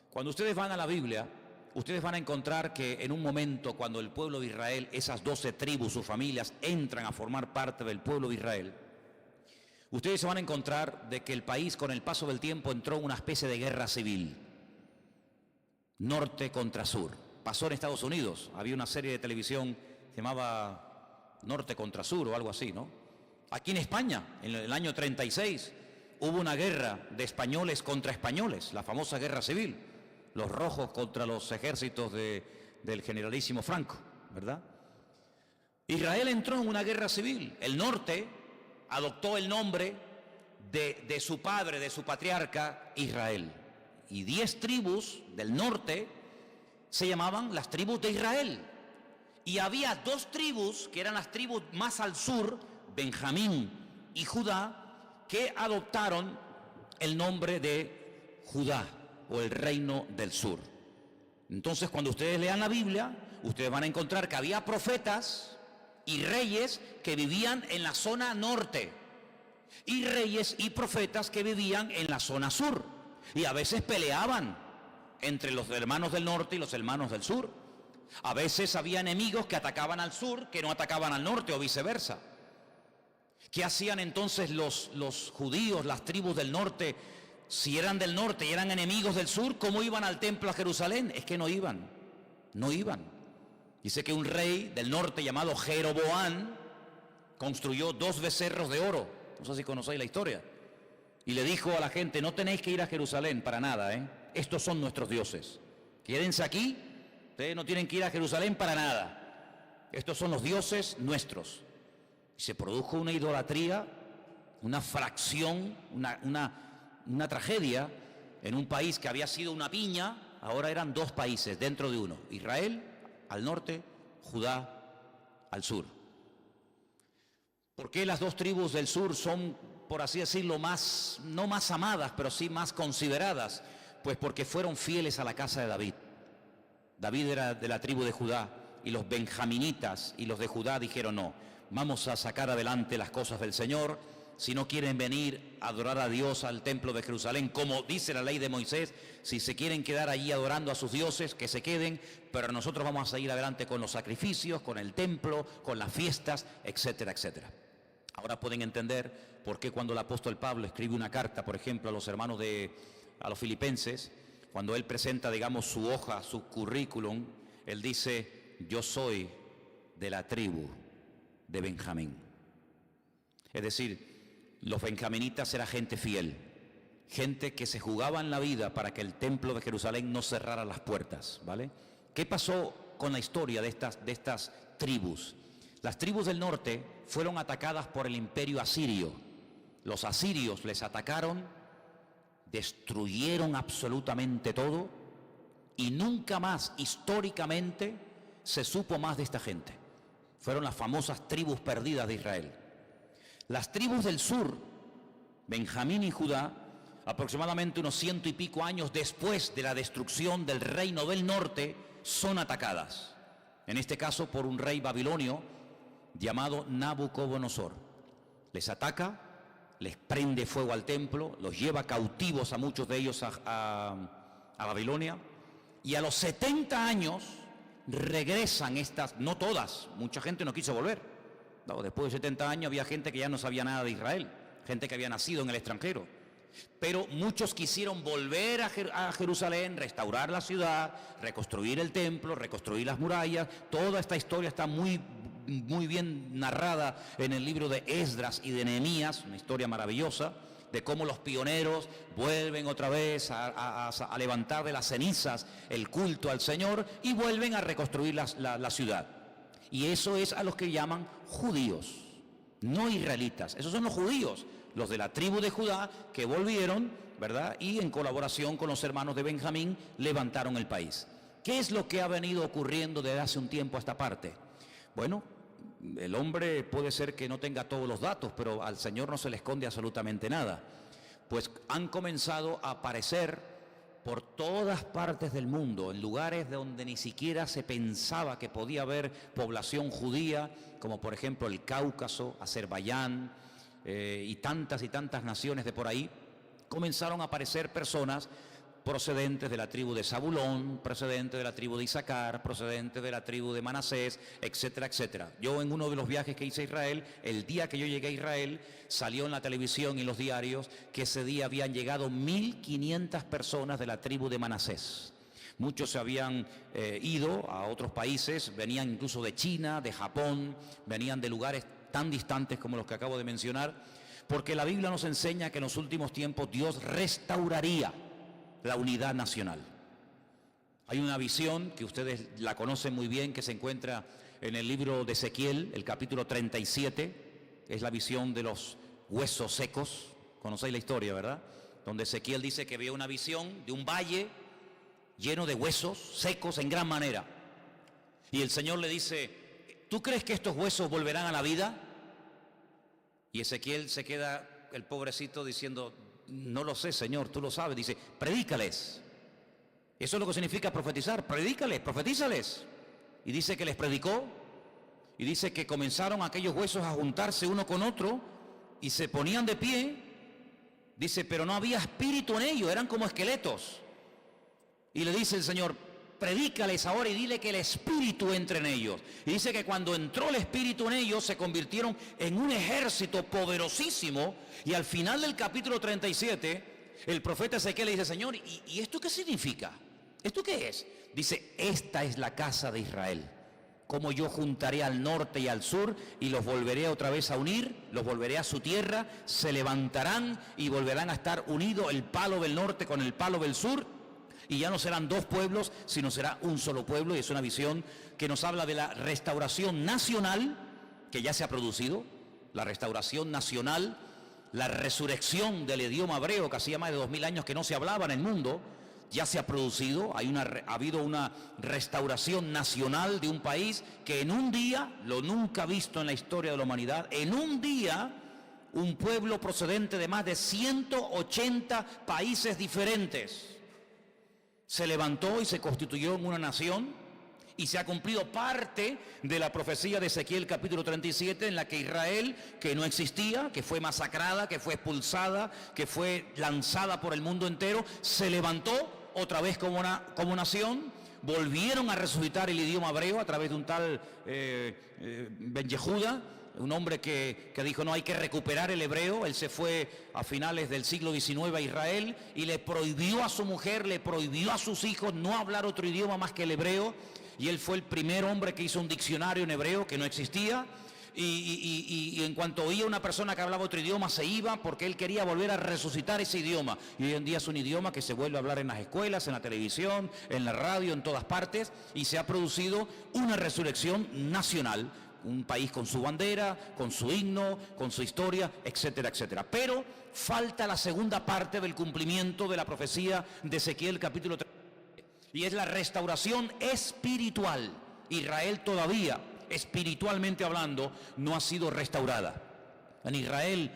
Cuando ustedes van a la Biblia, ustedes van a encontrar que en un momento cuando el pueblo de Israel, esas 12 tribus, sus familias, entran a formar parte del pueblo de Israel, ustedes se van a encontrar de que el país con el paso del tiempo entró en una especie de guerra civil. Norte contra sur. Pasó en Estados Unidos. Había una serie de televisión que se llamaba Norte contra Sur o algo así, ¿no? Aquí en España, en el año 36, hubo una guerra de españoles contra españoles, la famosa guerra civil, los rojos contra los ejércitos del generalísimo Franco, ¿verdad? Israel entró en una guerra civil, el norte adoptó el nombre de su padre, de su patriarca, Israel. Y 10 tribus del norte se llamaban las tribus de Israel. Y había 2 tribus, que eran las tribus más al sur, Benjamín y Judá, que adoptaron el nombre de Judá, o el reino del sur. Entonces, cuando ustedes lean la Biblia, ustedes van a encontrar que había profetas y reyes que vivían en la zona norte, y reyes y profetas que vivían en la zona sur, y a veces peleaban entre los hermanos del norte y los hermanos del sur. A veces había enemigos que atacaban al sur, que no atacaban al norte, o viceversa. ¿Qué hacían entonces los judíos, las tribus del norte? Si eran del norte y eran enemigos del sur, ¿cómo iban al templo a Jerusalén? Es que no iban. Dice que un rey del norte llamado Jeroboam construyó 2 becerros de oro. No sé si conocéis la historia. Y le dijo a la gente: no tenéis que ir a Jerusalén para nada, estos son nuestros dioses. Quédense aquí, ustedes no tienen que ir a Jerusalén para nada. Estos son los dioses nuestros. Y se produjo una idolatría, una fracción, una tragedia en un país que había sido una piña. Ahora eran 2 países dentro de uno: Israel al norte, Judá al sur. ¿Por qué las 2 tribus del sur son, por así decirlo, no más amadas, pero sí más consideradas? Pues porque fueron fieles a la casa de David. David era de la tribu de Judá, y los benjaminitas y los de Judá dijeron: no, vamos a sacar adelante las cosas del Señor. Si no quieren venir a adorar a Dios al templo de Jerusalén, como dice la ley de Moisés, si se quieren quedar allí adorando a sus dioses, que se queden, pero nosotros vamos a seguir adelante con los sacrificios, con el templo, con las fiestas, etcétera, etcétera. Ahora pueden entender por qué cuando el apóstol Pablo escribe una carta, por ejemplo, a los hermanos a los filipenses, cuando él presenta, digamos, su hoja, su currículum, él dice: yo soy de la tribu de Benjamín. Es decir, los benjaminitas eran gente fiel, gente que se jugaban la vida para que el templo de Jerusalén no cerrara las puertas, ¿vale? ¿Qué pasó con la historia de estas tribus? Las tribus del norte fueron atacadas por el imperio asirio. Los asirios les atacaron, destruyeron absolutamente todo, y nunca más históricamente se supo más de esta gente. Fueron las famosas tribus perdidas de Israel. Las tribus del sur, Benjamín y Judá, aproximadamente unos 100 y pico años después de la destrucción del reino del norte, son atacadas. En este caso por un rey babilonio llamado Nabucodonosor. Les ataca, les prende fuego al templo, los lleva cautivos a muchos de ellos a Babilonia, y a los 70 años regresan no todas, mucha gente no quiso volver. No, después de 70 años había gente que ya no sabía nada de Israel, gente que había nacido en el extranjero. Pero muchos quisieron volver a Jerusalén, restaurar la ciudad, reconstruir el templo, reconstruir las murallas. Toda esta historia está muy bien narrada en el libro de Esdras y de Nehemías, una historia maravillosa de cómo los pioneros vuelven otra vez a levantar de las cenizas el culto al Señor y vuelven a reconstruir la ciudad. Y eso es a los que llaman judíos, no israelitas. Esos son los judíos, los de la tribu de Judá, que volvieron, ¿verdad? Y en colaboración con los hermanos de Benjamín levantaron el país. ¿Qué es lo que ha venido ocurriendo desde hace un tiempo a esta parte? Bueno, el hombre puede ser que no tenga todos los datos, pero al Señor no se le esconde absolutamente nada. Pues han comenzado a aparecer por todas partes del mundo, en lugares donde ni siquiera se pensaba que podía haber población judía, como por ejemplo el Cáucaso, Azerbaiyán y tantas naciones de por ahí, comenzaron a aparecer personas procedentes de la tribu de Zabulón, procedentes de la tribu de Isaacar, procedentes de la tribu de Manasés, etcétera, etcétera. Yo en uno de los viajes que hice a Israel, el día que yo llegué a Israel, salió en la televisión y en los diarios que ese día habían llegado 1.500 personas de la tribu de Manasés. Muchos se habían ido a otros países, venían incluso de China, de Japón, venían de lugares tan distantes como los que acabo de mencionar, porque la Biblia nos enseña que en los últimos tiempos Dios restauraría la unidad nacional. Hay una visión que ustedes la conocen muy bien, que se encuentra en el libro de Ezequiel, el capítulo 37, es la visión de los huesos secos. Conocéis la historia, ¿verdad? Donde Ezequiel dice que vio una visión de un valle lleno de huesos secos en gran manera. Y el Señor le dice, ¿tú crees que estos huesos volverán a la vida? Y Ezequiel se queda, el pobrecito, diciendo, no lo sé, Señor, tú lo sabes. Dice, predícales. Eso es lo que significa profetizar. Predícales, profetízales. Y dice que les predicó. Y dice que comenzaron aquellos huesos a juntarse uno con otro y se ponían de pie. Dice, pero no había espíritu en ellos, eran como esqueletos. Y le dice el Señor, predícales ahora y dile que el espíritu entre en ellos. Y dice que cuando entró el espíritu en ellos se convirtieron en un ejército poderosísimo. Y al final del capítulo 37, el profeta Ezequiel le dice, Señor, ¿y esto qué significa? ¿Esto qué es? Dice, esta es la casa de Israel. Como yo juntaré al norte y al sur y los volveré otra vez a unir, los volveré a su tierra, se levantarán y volverán a estar unidos el palo del norte con el palo del sur. Y ya no serán dos pueblos, sino será un solo pueblo. Y es una visión que nos habla de la restauración nacional, que ya se ha producido, la restauración nacional, la resurrección del idioma hebreo, que hacía más de 2000 años que no se hablaba en el mundo, ya se ha producido. Ha habido una restauración nacional de un país que en un día, lo nunca visto en la historia de la humanidad, en un día, un pueblo procedente de más de 180 países diferentes se levantó y se constituyó en una nación, y se ha cumplido parte de la profecía de Ezequiel capítulo 37, en la que Israel, que no existía, que fue masacrada, que fue expulsada, que fue lanzada por el mundo entero, se levantó otra vez como nación. Volvieron a resucitar el idioma hebreo a través de un tal Ben Yehuda, un hombre que dijo, no, hay que recuperar el hebreo. Él se fue a finales del siglo XIX a Israel y le prohibió a su mujer, le prohibió a sus hijos no hablar otro idioma más que el hebreo. Y él fue el primer hombre que hizo un diccionario en hebreo que no existía. Y en cuanto oía una persona que hablaba otro idioma, se iba, porque él quería volver a resucitar ese idioma. Y hoy en día es un idioma que se vuelve a hablar en las escuelas, en la televisión, en la radio, en todas partes. Y se ha producido una resurrección nacional. Un país con su bandera, con su himno, con su historia, etcétera, etcétera. Pero falta la segunda parte del cumplimiento de la profecía de Ezequiel capítulo 3, y es la restauración espiritual. Israel todavía, espiritualmente hablando, no ha sido restaurada. En Israel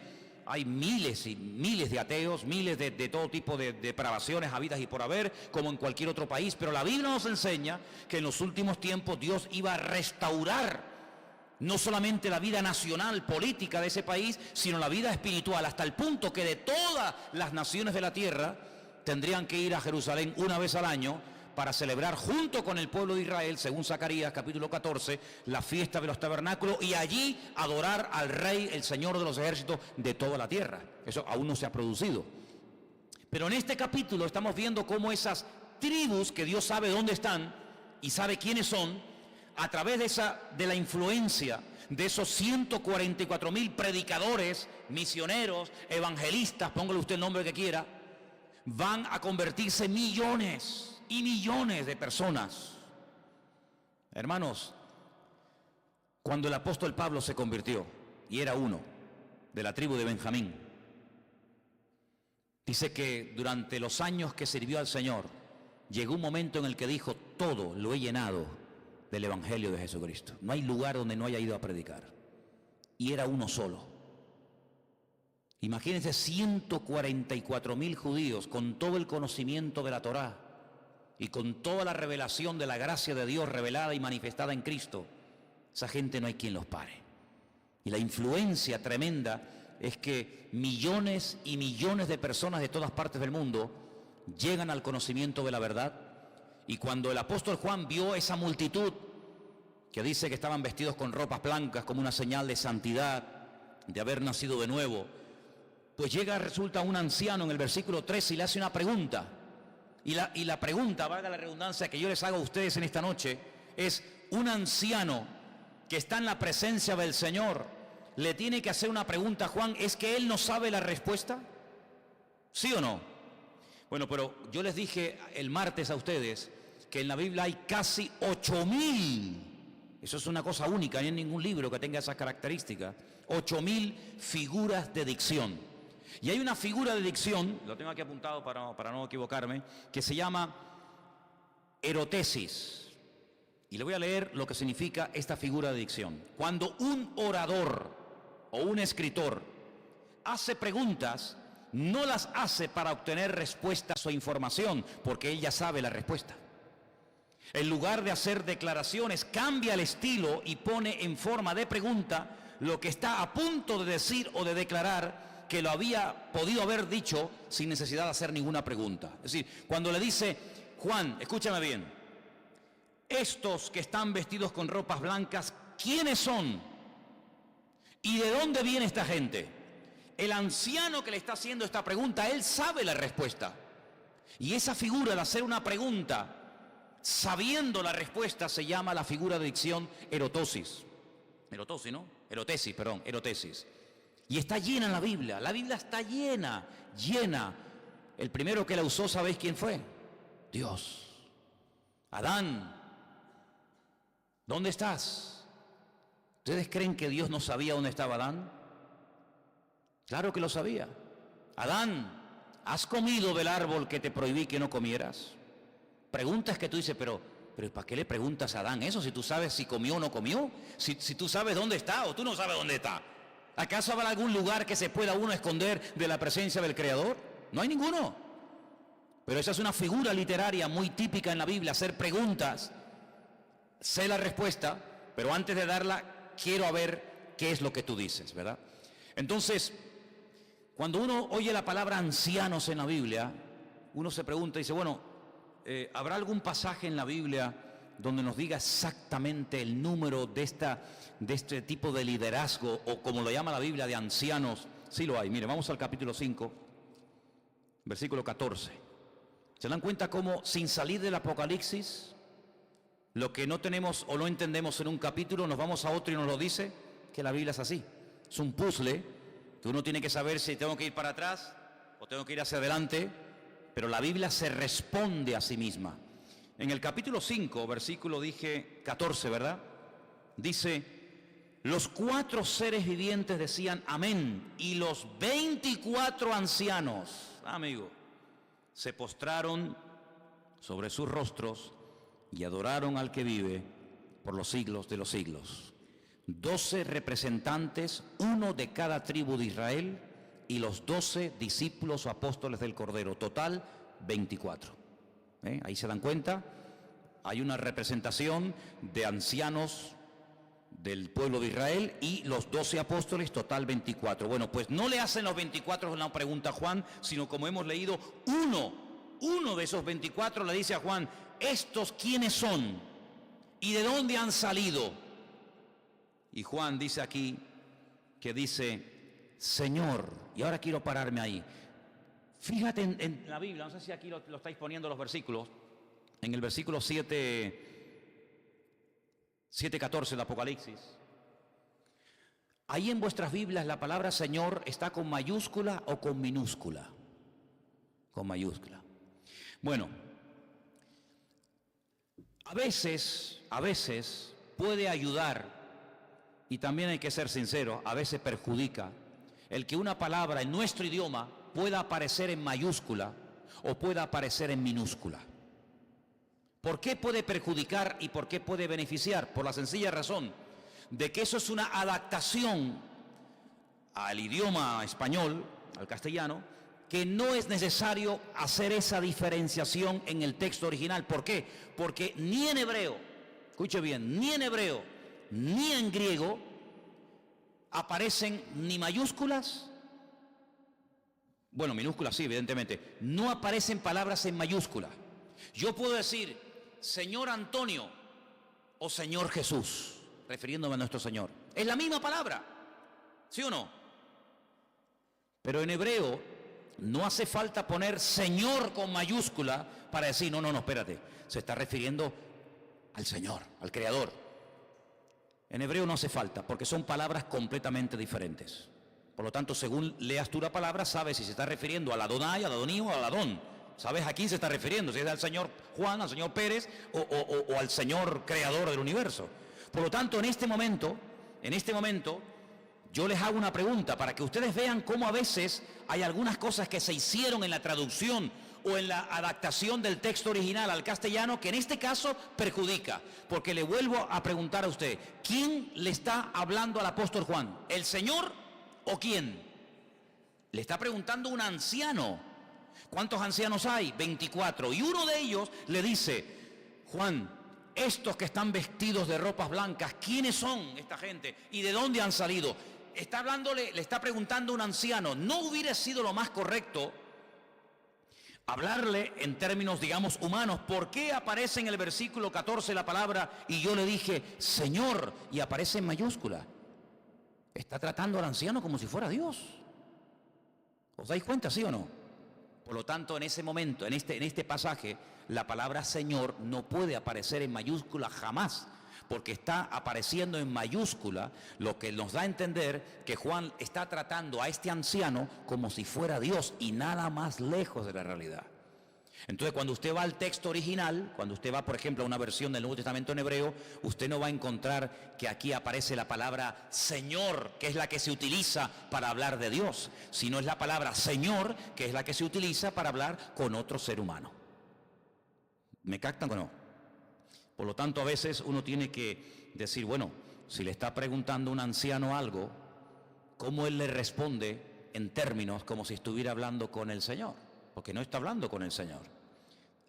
hay miles y miles de ateos, miles de todo tipo de depravaciones habidas y por haber, como en cualquier otro país. Pero la Biblia nos enseña que en los últimos tiempos Dios iba a restaurar no solamente la vida nacional, política de ese país, sino la vida espiritual, hasta el punto que de todas las naciones de la tierra tendrían que ir a Jerusalén una vez al año para celebrar junto con el pueblo de Israel, según Zacarías capítulo 14, la fiesta de los tabernáculos, y allí adorar al Rey, el Señor de los ejércitos de toda la tierra. Eso aún no se ha producido. Pero en este capítulo estamos viendo cómo esas tribus, que Dios sabe dónde están y sabe quiénes son, a través de la influencia de esos 144,000 predicadores, misioneros, evangelistas, póngale usted el nombre que quiera, van a convertirse millones y millones de personas. Hermanos, cuando el apóstol Pablo se convirtió, y era uno de la tribu de Benjamín, dice que durante los años que sirvió al Señor, llegó un momento en el que dijo, todo lo he llenado del Evangelio de Jesucristo. No hay lugar donde no haya ido a predicar. Y era uno solo. Imagínense 144,000 judíos con todo el conocimiento de la Torá y con toda la revelación de la gracia de Dios revelada y manifestada en Cristo. Esa gente no hay quien los pare. Y la influencia tremenda es que millones y millones de personas de todas partes del mundo llegan al conocimiento de la verdad. Y cuando el apóstol Juan vio esa multitud, que dice que estaban vestidos con ropas blancas como una señal de santidad, de haber nacido de nuevo, pues resulta un anciano en el versículo 13 y le hace una pregunta. Y la pregunta, valga la redundancia, que yo les hago a ustedes en esta noche, es: un anciano que está en la presencia del Señor le tiene que hacer una pregunta a Juan, ¿es que él no sabe la respuesta? ¿Sí o no? Bueno, pero yo les dije el martes a ustedes que en la Biblia hay casi 8,000 Eso es una cosa única, no hay ningún libro que tenga esas características. 8.000 figuras de dicción. Y hay una figura de dicción, lo tengo aquí apuntado para no equivocarme, que se llama erotesis. Y le voy a leer lo que significa esta figura de dicción. Cuando un orador o un escritor hace preguntas, no las hace para obtener respuestas o información, porque él ya sabe la respuesta. En lugar de hacer declaraciones, cambia el estilo y pone en forma de pregunta lo que está a punto de decir o de declarar que lo había podido haber dicho sin necesidad de hacer ninguna pregunta. Es decir, cuando le dice, Juan, escúchame bien, estos que están vestidos con ropas blancas, ¿quiénes son? ¿Y de dónde viene esta gente? El anciano que le está haciendo esta pregunta, él sabe la respuesta. Y esa figura de hacer una pregunta sabiendo la respuesta se llama la figura de dicción erotosis. Erotosis, ¿no? Erotesis. Y está llena en la Biblia está llena. El primero que la usó, ¿sabéis quién fue? Dios. Adán, ¿dónde estás? ¿Ustedes creen que Dios no sabía dónde estaba Adán? Claro que lo sabía. Adán, ¿has comido del árbol que te prohibí que no comieras? Preguntas que tú dices, pero ¿para qué le preguntas a Adán eso si tú sabes si comió o no comió? Si tú sabes dónde está o tú no sabes dónde está. ¿Acaso habrá algún lugar que se pueda uno esconder de la presencia del Creador? No hay ninguno. Pero esa es una figura literaria muy típica en la Biblia, hacer preguntas. Sé la respuesta, pero antes de darla, quiero ver qué es lo que tú dices, ¿verdad? Entonces, cuando uno oye la palabra ancianos en la Biblia, uno se pregunta y dice, bueno, ¿habrá algún pasaje en la Biblia donde nos diga exactamente el número de este tipo de liderazgo, o como lo llama la Biblia, de ancianos? Sí lo hay. Mire, vamos al capítulo 5, versículo 14. ¿Se dan cuenta cómo, sin salir del Apocalipsis, lo que no tenemos o no entendemos en un capítulo, nos vamos a otro y nos lo dice? Que la Biblia es así. Es un puzzle que uno tiene que saber si tengo que ir para atrás o tengo que ir hacia adelante, pero la Biblia se responde a sí misma. En el capítulo 5, versículo 14, ¿verdad? Dice, los 4 seres vivientes decían amén, y los 24 ancianos, amigo, se postraron sobre sus rostros y adoraron al que vive por los siglos de los siglos. 12 representantes, uno de cada tribu de Israel, y los 12 discípulos o apóstoles del Cordero, total 24. Ahí se dan cuenta, hay una representación de ancianos del pueblo de Israel y los 12 apóstoles, total 24. Bueno, pues no le hacen los 24 una pregunta a Juan, sino como hemos leído, uno de esos 24 le dice a Juan, ¿estos quiénes son? ¿Y de dónde han salido? Y Juan dice aquí, que dice, Señor, y ahora quiero pararme ahí. Fíjate en la Biblia, no sé si aquí lo estáis poniendo los versículos, en el versículo 7:14 del Apocalipsis. Ahí en vuestras Biblias la palabra Señor está con mayúscula o con minúscula. Con mayúscula. Bueno, a veces puede ayudar, y también hay que ser sincero, a veces perjudica el que una palabra en nuestro idioma pueda aparecer en mayúscula o pueda aparecer en minúscula. ¿Por qué puede perjudicar y por qué puede beneficiar? Por la sencilla razón de que eso es una adaptación al idioma español, al castellano, que no es necesario hacer esa diferenciación en el texto original. ¿Por qué? Porque ni en hebreo, escuche bien, ni en hebreo ni en griego aparecen ni mayúsculas, bueno, minúsculas sí, evidentemente, no aparecen palabras en mayúscula. Yo puedo decir Señor Antonio o Señor Jesús, refiriéndome a nuestro Señor. Es la misma palabra, ¿sí o no? Pero en hebreo no hace falta poner Señor con mayúscula para decir, no, espérate, se está refiriendo al Señor, al Creador. En hebreo no hace falta, porque son palabras completamente diferentes. Por lo tanto, según leas tú la palabra, sabes si se está refiriendo al Adonai, al Adoní o al Adón. Sabes a quién se está refiriendo, si es al señor Juan, al señor Pérez o al Señor Creador del universo. Por lo tanto, en este momento, yo les hago una pregunta para que ustedes vean cómo a veces hay algunas cosas que se hicieron en la traducción o en la adaptación del texto original al castellano que en este caso perjudica. Porque le vuelvo a preguntar a usted, ¿quién le está hablando al apóstol Juan? ¿El Señor o quién? Le está preguntando un anciano. ¿Cuántos ancianos hay? 24. Y uno de ellos le dice, Juan, estos que están vestidos de ropas blancas, ¿quiénes son esta gente? ¿Y de dónde han salido? Le está preguntando un anciano. ¿No hubiera sido lo más correcto hablarle en términos, digamos, humanos? ¿Por qué aparece en el versículo 14 la palabra y yo le dije, Señor, y aparece en mayúscula? Está tratando al anciano como si fuera Dios. ¿Os dais cuenta, sí o no? Por lo tanto, en ese momento, en este pasaje, la palabra Señor no puede aparecer en mayúscula jamás, porque está apareciendo en mayúscula, lo que nos da a entender que Juan está tratando a este anciano como si fuera Dios y nada más lejos de la realidad. Entonces, cuando usted va al texto original, cuando usted va, por ejemplo, a una versión del Nuevo Testamento en hebreo, usted no va a encontrar que aquí aparece la palabra Señor, que es la que se utiliza para hablar de Dios, sino es la palabra Señor, que es la que se utiliza para hablar con otro ser humano. ¿Me captan o no? Por lo tanto, a veces uno tiene que decir, bueno, si le está preguntando un anciano algo, ¿cómo él le responde en términos como si estuviera hablando con el Señor? Porque no está hablando con el Señor.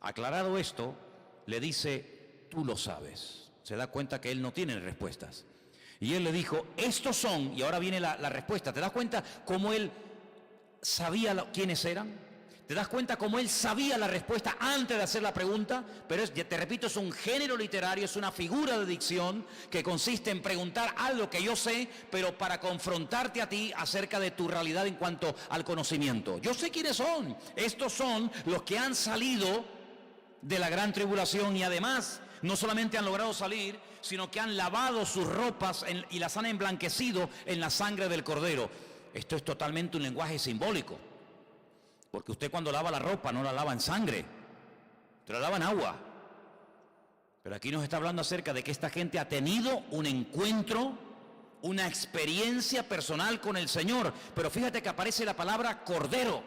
Aclarado esto, le dice, tú lo sabes. Se da cuenta que él no tiene respuestas. Y él le dijo, estos son, y ahora viene la respuesta. ¿Te das cuenta cómo él sabía quiénes eran? ¿Te das cuenta cómo él sabía la respuesta antes de hacer la pregunta? Pero te repito, es un género literario, es una figura de dicción que consiste en preguntar algo que yo sé, pero para confrontarte a ti acerca de tu realidad en cuanto al conocimiento. Yo sé quiénes son. Estos son los que han salido de la gran tribulación y además no solamente han logrado salir, sino que han lavado sus ropas y las han emblanquecido en la sangre del Cordero. Esto es totalmente un lenguaje simbólico. Porque usted cuando lava la ropa no la lava en sangre, usted la lava en agua. Pero aquí nos está hablando acerca de que esta gente ha tenido un encuentro, una experiencia personal con el Señor. Pero fíjate que aparece la palabra Cordero.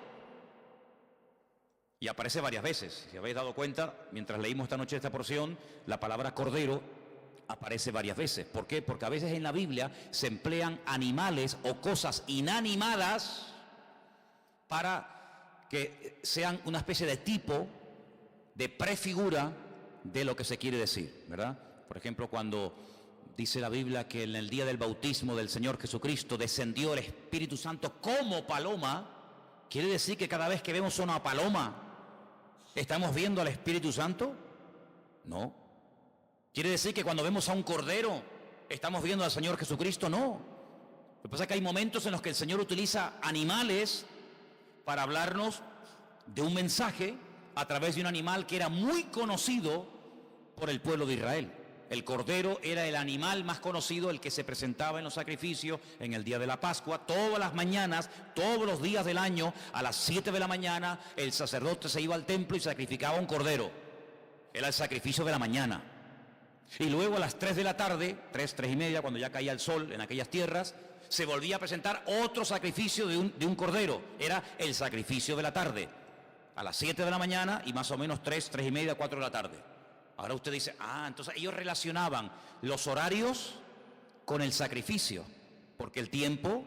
Y aparece varias veces. Si habéis dado cuenta, mientras leímos esta noche esta porción, la palabra Cordero aparece varias veces. ¿Por qué? Porque a veces en la Biblia se emplean animales o cosas inanimadas para que sean una especie de tipo, de prefigura de lo que se quiere decir, ¿verdad? Por ejemplo, cuando dice la Biblia que en el día del bautismo del Señor Jesucristo descendió el Espíritu Santo como paloma, ¿quiere decir que cada vez que vemos una paloma estamos viendo al Espíritu Santo? No. ¿Quiere decir que cuando vemos a un cordero estamos viendo al Señor Jesucristo? No. Lo que pasa es que hay momentos en los que el Señor utiliza animales para hablarnos de un mensaje a través de un animal que era muy conocido por el pueblo de Israel. El cordero era el animal más conocido, el que se presentaba en los sacrificios en el día de la Pascua. Todas las mañanas, todos los días del año, a las 7 de la mañana, el sacerdote se iba al templo y sacrificaba un cordero. Era el sacrificio de la mañana. Y luego a las 3 de la tarde, 3 y media, cuando ya caía el sol en aquellas tierras, se volvía a presentar otro sacrificio de un cordero. Era el sacrificio de la tarde. A las 7 de la mañana y más o menos 3 y media, 4 de la tarde. Ahora usted dice, entonces ellos relacionaban los horarios con el sacrificio. Porque el tiempo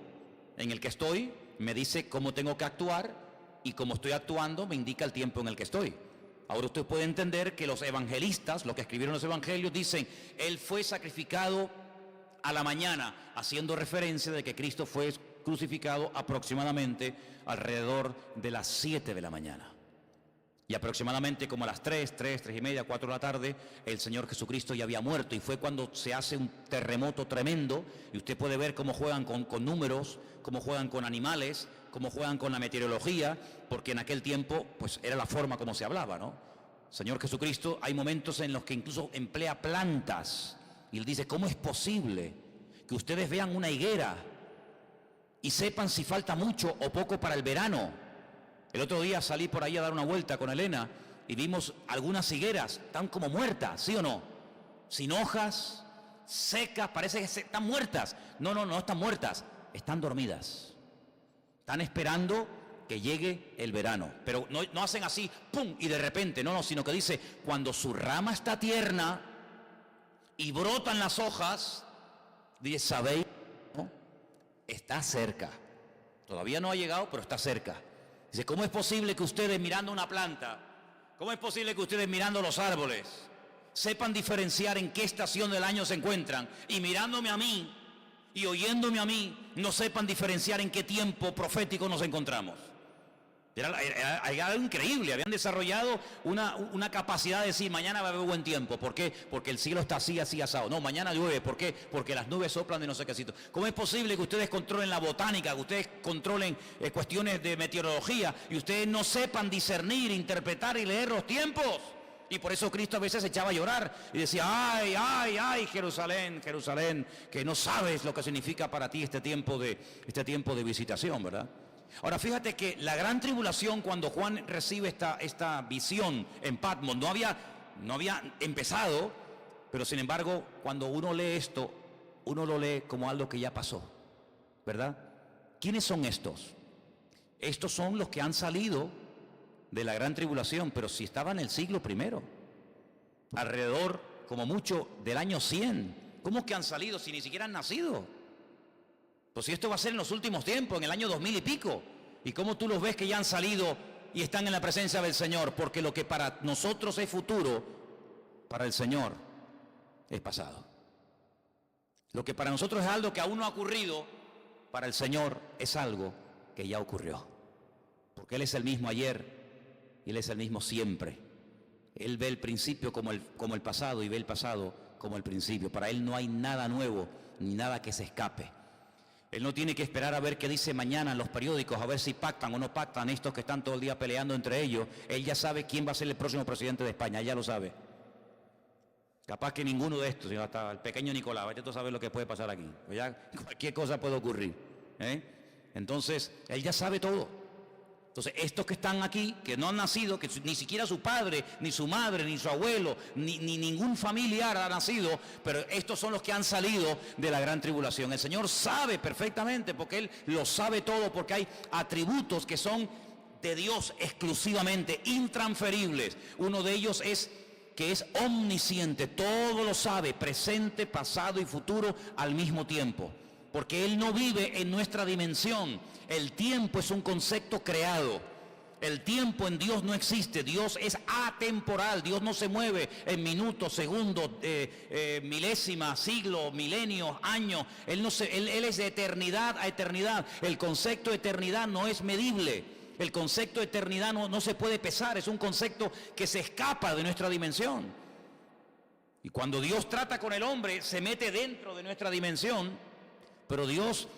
en el que estoy me dice cómo tengo que actuar y cómo estoy actuando me indica el tiempo en el que estoy. Ahora usted puede entender que los evangelistas, los que escribieron los evangelios, dicen, él fue sacrificado a la mañana, haciendo referencia de que Cristo fue crucificado aproximadamente alrededor de las 7 de la mañana. Y aproximadamente como a las 3 y media, 4 de la tarde, el Señor Jesucristo ya había muerto. Y fue cuando se hace un terremoto tremendo, y usted puede ver cómo juegan con números, cómo juegan con animales, cómo juegan con la meteorología, porque en aquel tiempo pues era la forma como se hablaba, ¿no? Señor Jesucristo, hay momentos en los que incluso emplea plantas. Y él dice, ¿cómo es posible que ustedes vean una higuera y sepan si falta mucho o poco para el verano? El otro día salí por ahí a dar una vuelta con Elena y vimos algunas higueras, están como muertas, ¿sí o no? Sin hojas, secas, parece que están muertas. No, no, no están muertas, están dormidas. Están esperando que llegue el verano. Pero no hacen así, ¡pum!, y de repente, no, sino que dice, cuando su rama está tierna y brotan las hojas, dice, ¿sabéis? ¿No? Está cerca. Todavía no ha llegado, pero está cerca. Dice, ¿cómo es posible que ustedes mirando una planta, cómo es posible que ustedes mirando los árboles, sepan diferenciar en qué estación del año se encuentran y mirándome a mí y oyéndome a mí, no sepan diferenciar en qué tiempo profético nos encontramos? Era algo increíble. Habían desarrollado una capacidad de decir, mañana va a haber buen tiempo. ¿Por qué? Porque el cielo está así asado. No, mañana llueve. ¿Por qué? Porque las nubes soplan de no sé qué sitio. ¿Cómo es posible que ustedes controlen la botánica, que ustedes controlen cuestiones de meteorología y ustedes no sepan discernir, interpretar y leer los tiempos? Y por eso Cristo a veces se echaba a llorar y decía, ay, ay, ay, Jerusalén, Jerusalén, que no sabes lo que significa para ti este tiempo de visitación, ¿verdad? Ahora fíjate que la gran tribulación, cuando Juan recibe esta visión en Patmos, no había empezado, pero sin embargo, cuando uno lee esto, uno lo lee como algo que ya pasó, ¿verdad? ¿Quiénes son estos? Estos son los que han salido de la gran tribulación, pero si estaban en el siglo primero, alrededor, como mucho, del año 100. ¿Cómo es que han salido si ni siquiera han nacido? Pues si esto va a ser en los últimos tiempos, en el año 2000 y pico. ¿Y cómo tú los ves que ya han salido y están en la presencia del Señor? Porque lo que para nosotros es futuro, para el Señor es pasado. Lo que para nosotros es algo que aún no ha ocurrido, para el Señor es algo que ya ocurrió. Porque Él es el mismo ayer y Él es el mismo siempre. Él ve el principio como el pasado y ve el pasado como el principio. Para Él no hay nada nuevo ni nada que se escape. Él no tiene que esperar a ver qué dice mañana en los periódicos, a ver si pactan o no pactan estos que están todo el día peleando entre ellos. Él ya sabe quién va a ser el próximo presidente de España, él ya lo sabe. Capaz que ninguno de estos, sino hasta el pequeño Nicolás, vaya tú a saber lo que puede pasar aquí. Pues ya cualquier cosa puede ocurrir. Entonces, él ya sabe todo. Entonces, estos que están aquí, que no han nacido, que ni siquiera su padre, ni su madre, ni su abuelo, ni ningún familiar ha nacido, pero estos son los que han salido de la gran tribulación. El Señor sabe perfectamente, porque Él lo sabe todo, porque hay atributos que son de Dios exclusivamente, intransferibles. Uno de ellos es que es omnisciente, todo lo sabe, presente, pasado y futuro al mismo tiempo. Porque Él no vive en nuestra dimensión. El tiempo es un concepto creado. El tiempo en Dios no existe. Dios es atemporal. Dios no se mueve en minutos, segundos, milésimas, siglos, milenios, años. Él es de eternidad a eternidad. El concepto de eternidad no es medible. El concepto de eternidad no se puede pesar. Es un concepto que se escapa de nuestra dimensión. Y cuando Dios trata con el hombre, se mete dentro de nuestra dimensión. Pero Dios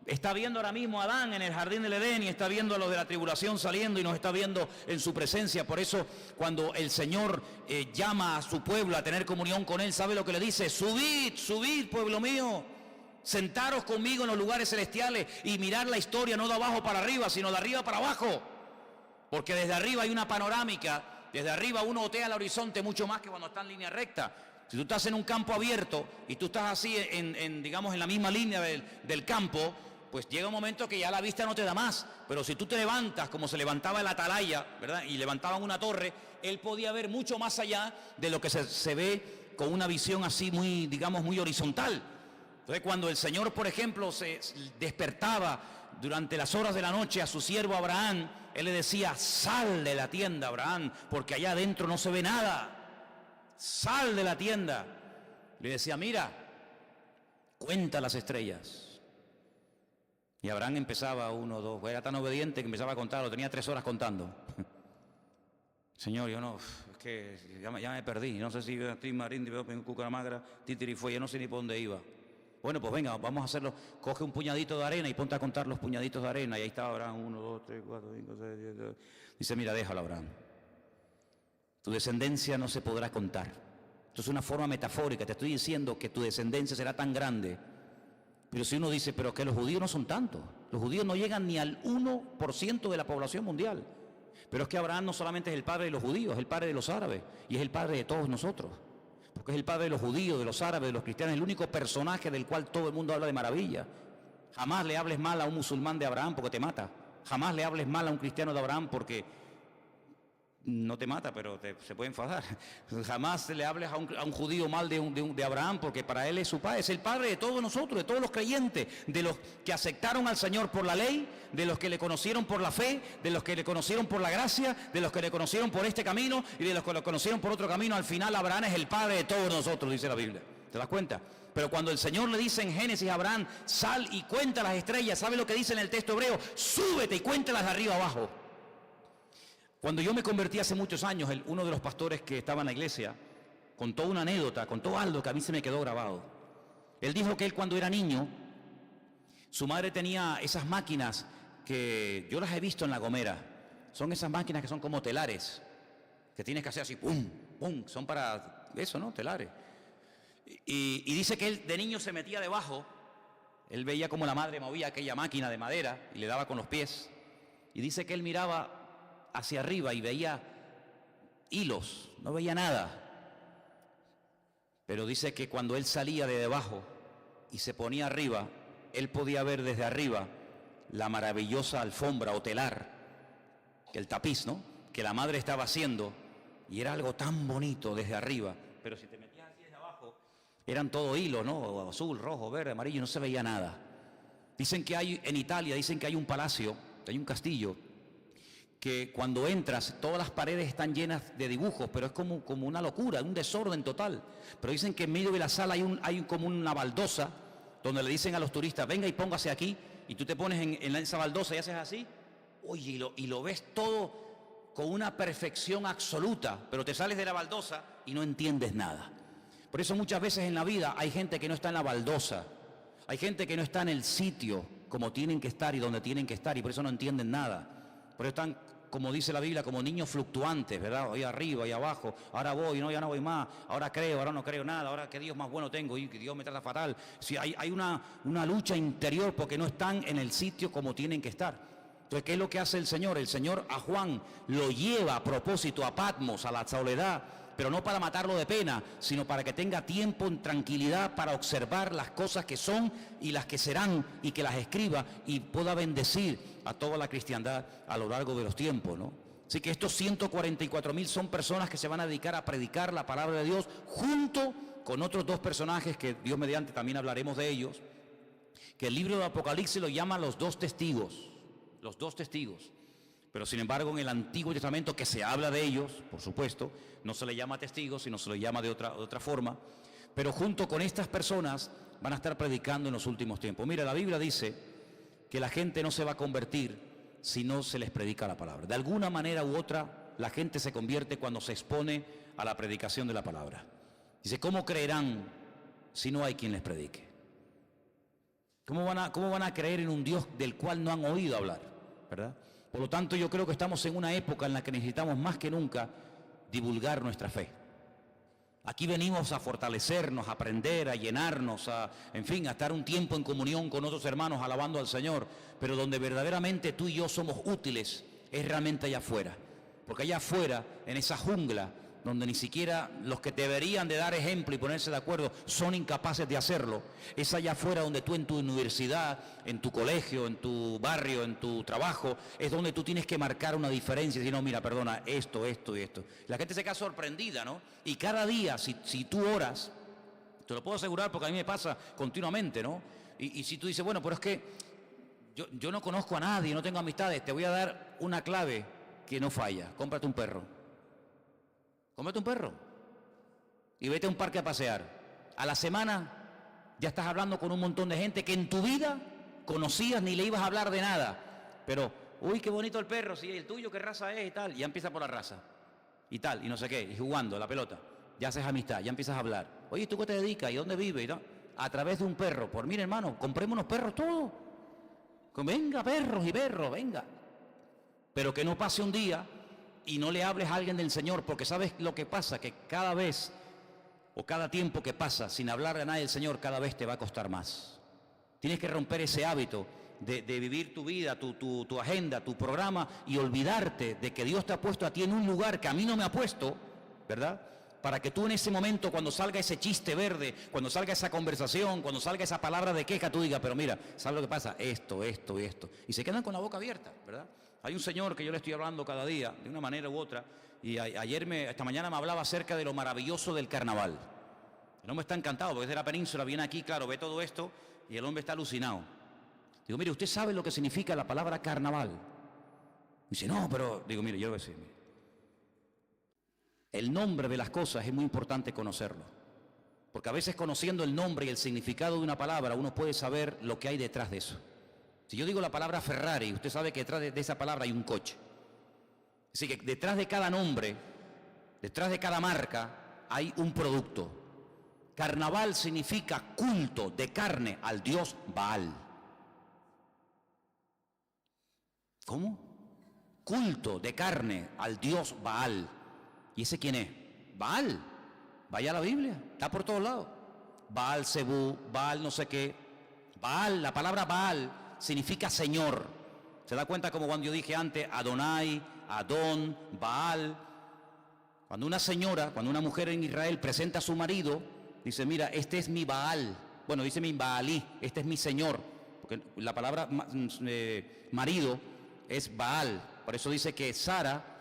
está viendo ahora mismo a Adán en el jardín del Edén y está viendo a los de la tribulación saliendo y nos está viendo en su presencia. Por eso cuando el Señor llama a su pueblo a tener comunión con Él, ¿sabe lo que le dice? Subid, subid, pueblo mío, sentaros conmigo en los lugares celestiales y mirar la historia no de abajo para arriba, sino de arriba para abajo. Porque desde arriba hay una panorámica, desde arriba uno otea el horizonte mucho más que cuando está en línea recta. Si tú estás en un campo abierto y tú estás así digamos en la misma línea del campo, pues llega un momento que ya la vista no te da más. Pero si tú te levantas como se levantaba el atalaya, ¿verdad? Y levantaban una torre, él podía ver mucho más allá de lo que se ve con una visión así muy, digamos, muy horizontal. Entonces cuando el Señor, por ejemplo, se despertaba durante las horas de la noche a su siervo Abraham, Él le decía, sal de la tienda, Abraham, porque allá adentro no se ve nada. Sal de la tienda. Le decía, mira, cuenta las estrellas. Y Abraham empezaba, 1, 2, era tan obediente que empezaba a contar, lo tenía 3 horas contando. Señor, yo no, es que ya me perdí, no sé si estoy marín, Cucaramagra, Titirifuey, yo no sé ni por dónde iba. Bueno, pues venga, vamos a hacerlo, coge un puñadito de arena y ponte a contar los puñaditos de arena. Y ahí estaba Abraham, 1, 2, 3, 4, 5, 6, 7, 8. Dice, mira, déjalo, Abraham. Tu descendencia no se podrá contar. Esto es una forma metafórica. Te estoy diciendo que tu descendencia será tan grande. Pero si uno dice, pero que los judíos no son tantos. Los judíos no llegan ni al 1% de la población mundial. Pero es que Abraham no solamente es el padre de los judíos, es el padre de los árabes y es el padre de todos nosotros. porque es el padre de los judíos, de los árabes, de los cristianos, el único personaje del cual todo el mundo habla de maravilla. Jamás le hables mal a un musulmán de Abraham porque te mata. Jamás le hables mal a un cristiano de Abraham porque no te mata, pero se puede enfadar. Jamás le hables a un judío mal de Abraham, porque para él es su padre, es el padre de todos nosotros, de todos los creyentes, de los que aceptaron al Señor por la ley, de los que le conocieron por la fe, de los que le conocieron por la gracia, de los que le conocieron por este camino y de los que lo conocieron por otro camino. Al final Abraham es el padre de todos nosotros, dice la Biblia. ¿Te das cuenta? Pero cuando el Señor le dice en Génesis a Abraham, sal y cuenta las estrellas, ¿sabe lo que dice en el texto hebreo? Súbete y cuéntalas de arriba abajo. Cuando yo me convertí hace muchos años, uno de los pastores que estaba en la iglesia contó una anécdota, contó algo que a mí se me quedó grabado. Él dijo que él cuando era niño, su madre tenía esas máquinas que yo las he visto en La Gomera. Son esas máquinas que son como telares, que tienes que hacer así, pum, pum, son para eso, ¿no? Telares. Y dice que él de niño se metía debajo, él veía como la madre movía aquella máquina de madera y le daba con los pies. Y dice que él miraba hacia arriba y veía hilos, no veía nada. Pero dice que cuando él salía de debajo y se ponía arriba, él podía ver desde arriba la maravillosa alfombra o telar, el tapiz, ¿no?, que la madre estaba haciendo, y era algo tan bonito desde arriba. Pero si te metías así desde abajo, eran todo hilos, ¿no?, azul, rojo, verde, amarillo, no se veía nada. Dicen que hay en Italia, dicen que hay un palacio, hay un castillo, que cuando entras todas las paredes están llenas de dibujos, pero es como una locura, un desorden total. Pero dicen que en medio de la sala hay como una baldosa donde le dicen a los turistas, venga y póngase aquí, y tú te pones en esa baldosa y haces así, oye, y lo ves todo con una perfección absoluta, pero te sales de la baldosa y no entiendes nada. Por eso muchas veces en la vida hay gente que no está en la baldosa, hay gente que no está en el sitio como tienen que estar y donde tienen que estar, y por eso no entienden nada. Por eso están, como dice la Biblia, como niños fluctuantes, ¿verdad? Ahí arriba, ahí abajo, ahora voy, no, ya no voy más, ahora creo, ahora no creo nada, ahora qué Dios más bueno tengo y que Dios me trata fatal. Sí, hay una lucha interior porque no están en el sitio como tienen que estar. Entonces, ¿qué es lo que hace el Señor? El Señor a Juan lo lleva a propósito a Patmos, a la soledad, pero no para matarlo de pena, sino para que tenga tiempo en tranquilidad para observar las cosas que son y las que serán, y que las escriba y pueda bendecir a toda la cristiandad a lo largo de los tiempos, ¿no? Así que estos 144,000 son personas que se van a dedicar a predicar la palabra de Dios junto con otros dos personajes que Dios mediante también hablaremos de ellos, que el libro de Apocalipsis lo llama los dos testigos, los dos testigos. Pero sin embargo en el Antiguo Testamento, que se habla de ellos, por supuesto, no se le llama testigos, sino se le llama de otra forma. Pero junto con estas personas van a estar predicando en los últimos tiempos. Mira, la Biblia dice que la gente no se va a convertir si no se les predica la palabra. De alguna manera u otra, la gente se convierte cuando se expone a la predicación de la palabra. Dice, ¿cómo creerán si no hay quien les predique? ¿Cómo van a creer en un Dios del cual no han oído hablar? ¿Verdad? Por lo tanto, yo creo que estamos en una época en la que necesitamos más que nunca divulgar nuestra fe. Aquí venimos a fortalecernos, a aprender, a llenarnos, en fin, a estar un tiempo en comunión con otros hermanos, alabando al Señor. Pero donde verdaderamente tú y yo somos útiles es realmente allá afuera. Porque allá afuera, en esa jungla, donde ni siquiera los que deberían de dar ejemplo y ponerse de acuerdo son incapaces de hacerlo, es allá afuera donde tú en tu universidad, en tu colegio, en tu barrio, en tu trabajo, es donde tú tienes que marcar una diferencia y decir, no, mira, perdona, esto y esto. La gente se queda sorprendida, ¿no? Y cada día, si tú oras, te lo puedo asegurar porque a mí me pasa continuamente, ¿no? Y si tú dices, bueno, pero es que yo no conozco a nadie, no tengo amistades, te voy a dar una clave que no falla: cómprate un perro. Cómprate un perro y vete a un parque a pasear. A la semana ya estás hablando con un montón de gente que en tu vida conocías ni le ibas a hablar de nada. Pero, uy, qué bonito el perro, sí, el tuyo, qué raza es y tal. Y ya empieza por la raza y tal, y no sé qué, y jugando la pelota. Ya haces amistad, ya empiezas a hablar. Oye, ¿tú qué te dedicas? ¿Y dónde vives? Y tal. A través de un perro. Por mira, hermano, comprémonos perros todos. Venga, perros y perros, venga. Pero que no pase un día y no le hables a alguien del Señor, porque ¿sabes lo que pasa? Que cada vez o cada tiempo que pasa sin hablar a nadie del Señor, cada vez te va a costar más. Tienes que romper ese hábito de vivir tu vida, tu agenda, tu programa, y olvidarte de que Dios te ha puesto a ti en un lugar que a mí no me ha puesto, ¿verdad? Para que tú en ese momento, cuando salga ese chiste verde, cuando salga esa conversación, cuando salga esa palabra de queja, tú digas, pero mira, ¿sabes lo que pasa? Esto, esto y esto. Y se quedan con la boca abierta, ¿verdad? Hay un señor que yo le estoy hablando cada día, de una manera u otra, y esta mañana me hablaba acerca de lo maravilloso del carnaval. El hombre está encantado, porque es de la península, viene aquí, claro, ve todo esto, y el hombre está alucinado. Digo, mire, ¿usted sabe lo que significa la palabra carnaval? Dice, no, pero... Digo, mire, yo le voy a decir, mire. El nombre de las cosas es muy importante conocerlo, porque a veces conociendo el nombre y el significado de una palabra uno puede saber lo que hay detrás de eso. Si yo digo la palabra Ferrari, usted sabe que detrás de esa palabra hay un coche. Así que detrás de cada nombre, detrás de cada marca hay un producto. Carnaval significa culto de carne al dios Baal. ¿Cómo? Culto de carne al dios Baal. ¿Y ese quién es? Baal. Vaya a la Biblia, está por todos lados. Baal Zebú, Baal no sé qué. Baal, la palabra Baal significa Señor. ¿Se da cuenta como cuando yo dije antes Adonai, Adón, Baal? Cuando una señora, cuando una mujer en Israel presenta a su marido, dice, mira, este es mi Baal. Bueno, dice mi Baalí, este es mi Señor. Porque la palabra marido es Baal. Por eso dice que Sara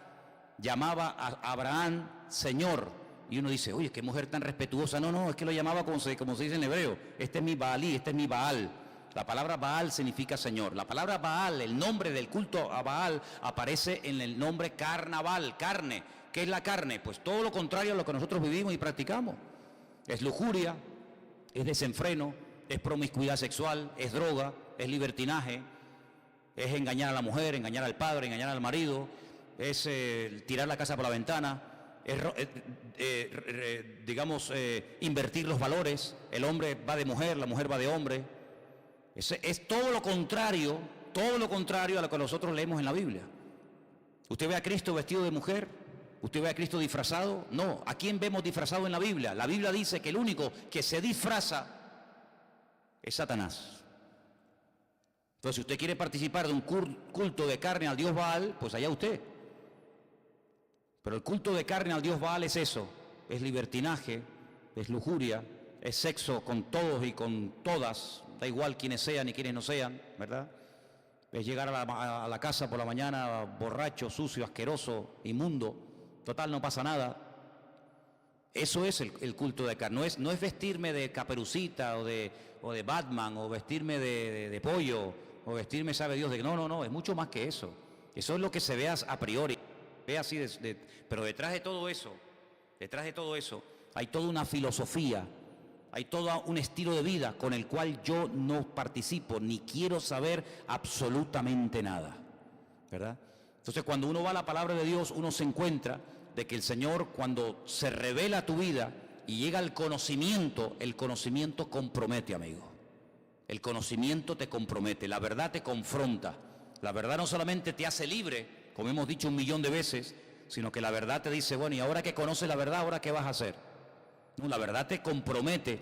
llamaba a Abraham Señor. Y uno dice, oye, qué mujer tan respetuosa. No, no, es que lo llamaba como se dice en hebreo. Este es mi Baalí, este es mi Baal. La palabra Baal significa Señor. La palabra Baal, el nombre del culto a Baal, aparece en el nombre carnaval, carne. ¿Qué es la carne? Pues todo lo contrario a lo que nosotros vivimos y practicamos. Es lujuria, es desenfreno, es promiscuidad sexual, es droga, es libertinaje, es engañar a la mujer, engañar al padre, engañar al marido, es tirar la casa por la ventana, es, invertir los valores. El hombre va de mujer, la mujer va de hombre. Es todo lo contrario a lo que nosotros leemos en la Biblia. ¿Usted ve a Cristo vestido de mujer? ¿Usted ve a Cristo disfrazado? No. ¿A quién vemos disfrazado en la Biblia? La Biblia dice que el único que se disfraza es Satanás. Entonces, si usted quiere participar de un culto de carne al dios Baal, pues allá usted. Pero el culto de carne al dios Baal es eso, es libertinaje, es lujuria, es sexo con todos y con todas, da igual quienes sean y quienes no sean, ¿verdad? Es llegar a la casa por la mañana borracho, sucio, asqueroso, inmundo, total no pasa nada. Eso es el culto de carne, no es vestirme de Caperucita o de Batman, o vestirme de pollo, o vestirme sabe Dios de... No, es mucho más que eso. Eso es lo que se ve a priori. Ve así, pero detrás de todo eso, hay toda una filosofía, hay todo un estilo de vida con el cual yo no participo, ni quiero saber absolutamente nada, ¿verdad? Entonces, cuando uno va a la palabra de Dios, uno se encuentra de que el Señor, cuando se revela a tu vida y llega al conocimiento, el conocimiento compromete, amigo. El conocimiento te compromete, la verdad te confronta. La verdad no solamente te hace libre, como hemos dicho 1.000.000 de veces, sino que la verdad te dice, bueno, y ahora que conoces la verdad, ¿ahora qué vas a hacer? No, la verdad te compromete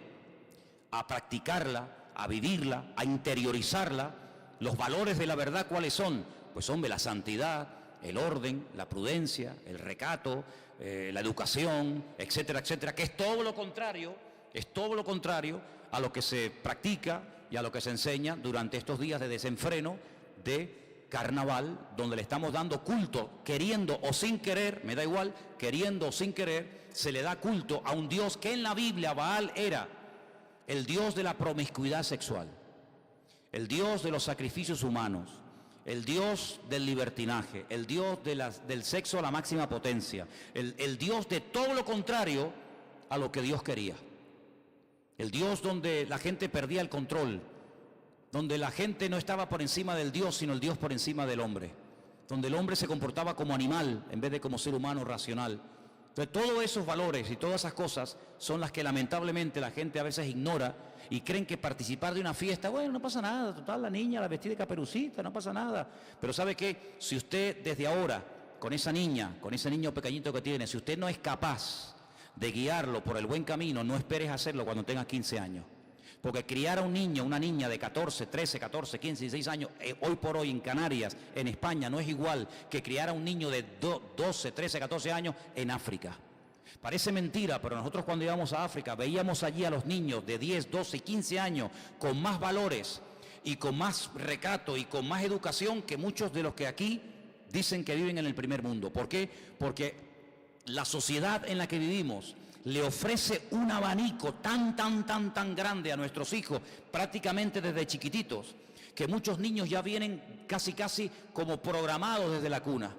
a practicarla, a vivirla, a interiorizarla. Los valores de la verdad, ¿cuáles son? Pues son de la santidad, el orden, la prudencia, el recato, la educación, etcétera, etcétera, que es todo lo contrario a lo que se practica y a lo que se enseña durante estos días de desenfreno, de carnaval, donde le estamos dando culto, queriendo o sin querer, me da igual, queriendo o sin querer, se le da culto a un Dios que en la Biblia Baal era el Dios de la promiscuidad sexual, el Dios de los sacrificios humanos, el Dios del libertinaje, el Dios del sexo a la máxima potencia, el Dios de todo lo contrario a lo que Dios quería. El Dios donde la gente perdía el control, donde la gente no estaba por encima del Dios, sino el Dios por encima del hombre, donde el hombre se comportaba como animal en vez de como ser humano racional. Entonces, todos esos valores y todas esas cosas son las que lamentablemente la gente a veces ignora y creen que participar de una fiesta, bueno, no pasa nada, total, la niña la vestida de Caperucita, no pasa nada. Pero ¿sabe qué? Si usted desde ahora, con esa niña, con ese niño pequeñito que tiene, si usted no es capaz de guiarlo por el buen camino, no esperes hacerlo cuando tenga 15 años. Porque criar a un niño, una niña de 14, 13, 14, 15, 16 años, hoy por hoy en Canarias, en España, no es igual que criar a un niño de 12, 13, 14 años en África. Parece mentira, pero nosotros cuando íbamos a África veíamos allí a los niños de 10, 12 y 15 años con más valores y con más recato y con más educación que muchos de los que aquí dicen que viven en el primer mundo. ¿Por qué? Porque la sociedad en la que vivimos le ofrece un abanico tan grande a nuestros hijos, prácticamente desde chiquititos, que muchos niños ya vienen casi como programados desde la cuna.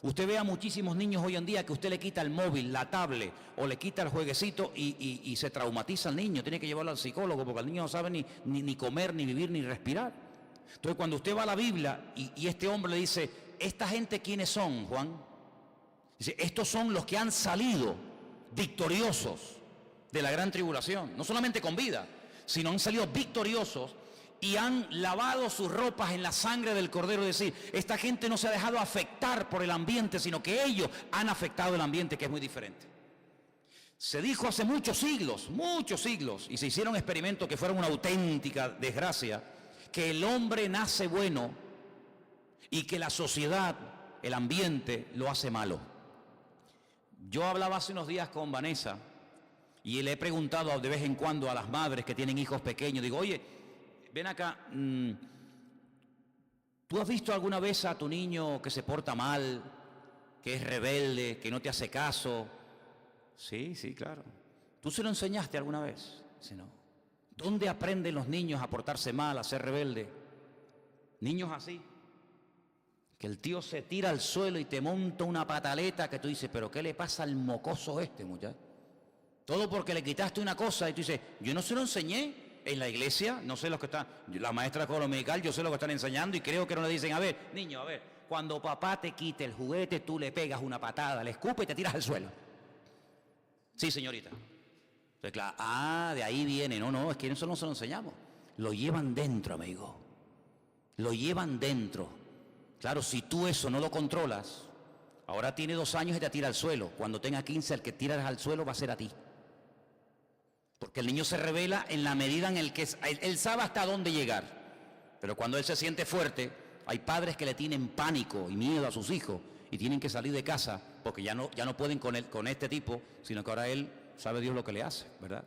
Usted ve a muchísimos niños hoy en día que usted le quita el móvil, la tablet o le quita el jueguecito y se traumatiza al niño. Tiene que llevarlo al psicólogo porque el niño no sabe ni comer, ni vivir, ni respirar. Entonces cuando usted va a la Biblia y este hombre le dice, ¿esta gente quiénes son, Juan? Dice, estos son los que han salido victoriosos de la gran tribulación, no solamente con vida, sino han salido victoriosos y han lavado sus ropas en la sangre del Cordero. Es decir, esta gente no se ha dejado afectar por el ambiente, sino que ellos han afectado el ambiente, que es muy diferente. Se dijo hace muchos siglos, y se hicieron experimentos que fueron una auténtica desgracia, que el hombre nace bueno y que la sociedad, el ambiente, lo hace malo. Yo hablaba hace unos días con Vanessa y le he preguntado de vez en cuando a las madres que tienen hijos pequeños, digo, oye, ven acá, ¿tú has visto alguna vez a tu niño que se porta mal, que es rebelde, que no te hace caso? Sí, claro. ¿Tú se lo enseñaste alguna vez? Dice, no. ¿Dónde aprenden los niños a portarse mal, a ser rebelde? Niños así, que el tío se tira al suelo y te monta una pataleta que tú dices, pero ¿qué le pasa al mocoso este, muchacho? Todo porque le quitaste una cosa y tú dices, yo no se lo enseñé. En la iglesia, no sé los que están, la maestra de escuela dominical, yo sé lo que están enseñando y creo que no le dicen, a ver, niño, a ver, cuando papá te quite el juguete, tú le pegas una patada, le escupes y te tiras al suelo. Sí, señorita. Entonces, claro, de ahí viene, no, es que eso no se lo enseñamos. Lo llevan dentro, amigo. Lo llevan dentro. Claro, si tú eso no lo controlas, ahora tiene 2 años y te tira al suelo. Cuando tenga 15, el que tiras al suelo va a ser a ti. Porque el niño se revela en la medida en el que él sabe hasta dónde llegar. Pero cuando él se siente fuerte, hay padres que le tienen pánico y miedo a sus hijos y tienen que salir de casa porque ya no pueden con este tipo, sino que ahora él sabe Dios lo que le hace, ¿verdad?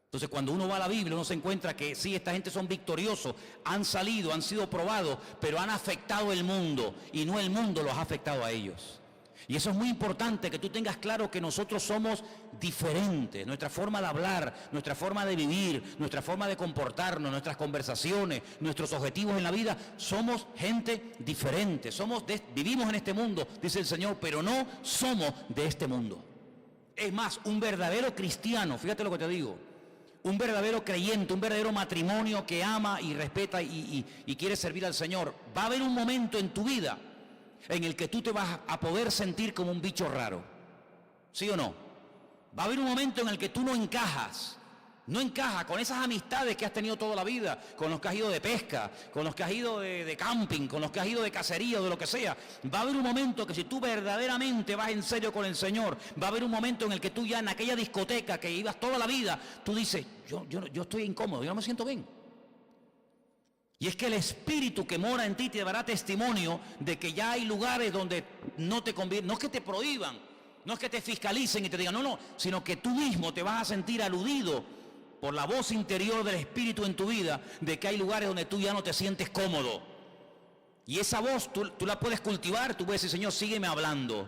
Entonces cuando uno va a la Biblia uno se encuentra que sí, esta gente son victoriosos, han salido, han sido probados, pero han afectado el mundo y no el mundo los ha afectado a ellos. Y eso es muy importante, que tú tengas claro que nosotros somos diferentes. Nuestra forma de hablar, nuestra forma de vivir, nuestra forma de comportarnos, nuestras conversaciones, nuestros objetivos en la vida, somos gente diferente. Vivimos en este mundo, dice el Señor, pero no somos de este mundo. Es más, un verdadero cristiano, fíjate lo que te digo, un verdadero creyente, un verdadero matrimonio que ama y respeta y quiere servir al Señor, va a haber un momento en tu vida en el que tú te vas a poder sentir como un bicho raro. ¿Sí o no? Va a haber un momento en el que tú no encajas con esas amistades que has tenido toda la vida, con los que has ido de pesca, con los que has ido de camping, con los que has ido de cacería o de lo que sea. Va a haber un momento que si tú verdaderamente vas en serio con el Señor, va a haber un momento en el que tú ya en aquella discoteca que ibas toda la vida, tú dices, yo estoy incómodo, yo no me siento bien. Y es que el Espíritu que mora en ti te dará testimonio de que ya hay lugares donde no te conviene, no es que te prohíban, no es que te fiscalicen y te digan, no, sino que tú mismo te vas a sentir aludido por la voz interior del Espíritu en tu vida, de que hay lugares donde tú ya no te sientes cómodo. Y esa voz tú la puedes cultivar, tú puedes decir, Señor, sígueme hablando.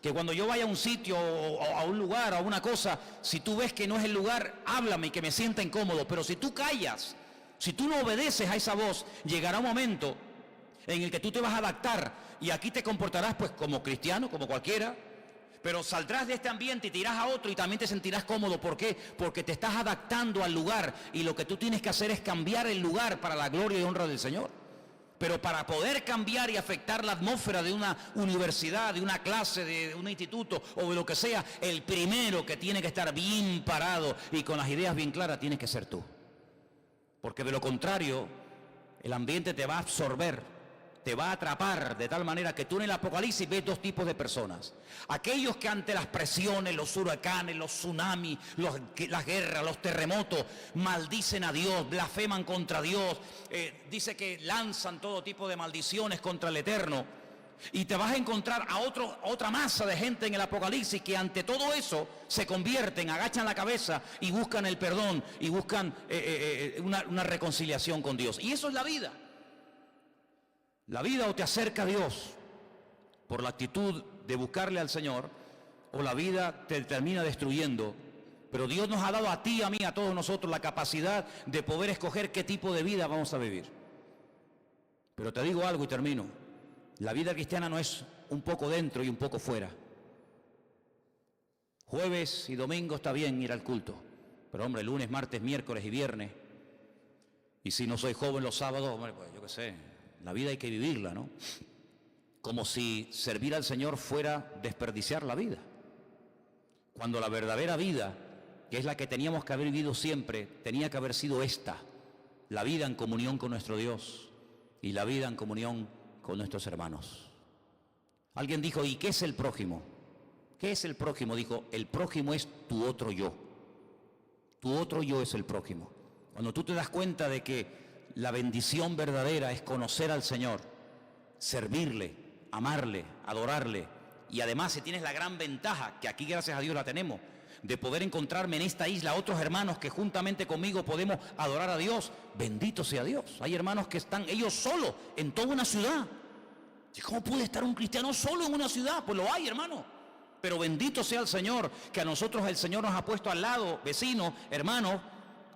Que cuando yo vaya a un sitio o a un lugar o a una cosa, si tú ves que no es el lugar, háblame y que me sienta incómodo. Pero si tú callas, si tú no obedeces a esa voz, llegará un momento en el que tú te vas a adaptar y aquí te comportarás pues como cristiano, como cualquiera, pero saldrás de este ambiente y te irás a otro y también te sentirás cómodo. ¿Por qué? Porque te estás adaptando al lugar y lo que tú tienes que hacer es cambiar el lugar para la gloria y honra del Señor. Pero para poder cambiar y afectar la atmósfera de una universidad, de una clase, de un instituto o de lo que sea, el primero que tiene que estar bien parado y con las ideas bien claras tienes que ser tú. Porque de lo contrario, el ambiente te va a absorber, te va a atrapar de tal manera que tú en el Apocalipsis ves 2 tipos de personas. Aquellos que ante las presiones, los huracanes, los tsunamis, las guerras, los terremotos, maldicen a Dios, blasfeman contra Dios, dice que lanzan todo tipo de maldiciones contra el Eterno. Y te vas a encontrar a otra masa de gente en el Apocalipsis que ante todo eso se convierten, agachan la cabeza y buscan el perdón y buscan una reconciliación con Dios. Y eso es la vida. La vida o te acerca a Dios por la actitud de buscarle al Señor, o la vida te termina destruyendo. Pero Dios nos ha dado a ti, a mí, a todos nosotros la capacidad de poder escoger qué tipo de vida vamos a vivir. Pero te digo algo y termino. La vida cristiana no es un poco dentro y un poco fuera. Jueves y domingo está bien ir al culto, pero hombre, lunes, martes, miércoles y viernes. Y si no soy joven los sábados, hombre, pues yo qué sé, la vida hay que vivirla, ¿no? Como si servir al Señor fuera desperdiciar la vida. Cuando la verdadera vida, que es la que teníamos que haber vivido siempre, tenía que haber sido esta: la vida en comunión con nuestro Dios y la vida en comunión con nuestros hermanos. Alguien dijo, ¿y qué es el prójimo? ¿Qué es el prójimo? Dijo, el prójimo es tu otro yo. Tu otro yo es el prójimo. Cuando tú te das cuenta de que la bendición verdadera es conocer al Señor, servirle, amarle, adorarle, y además si tienes la gran ventaja, que aquí gracias a Dios la tenemos, de poder encontrarme en esta isla otros hermanos que juntamente conmigo podemos adorar a Dios, bendito sea Dios. Hay hermanos que están ellos solos en toda una ciudad. ¿Cómo puede estar un cristiano solo en una ciudad? Pues lo hay, hermano. Pero bendito sea el Señor, que a nosotros el Señor nos ha puesto al lado, vecinos, hermanos,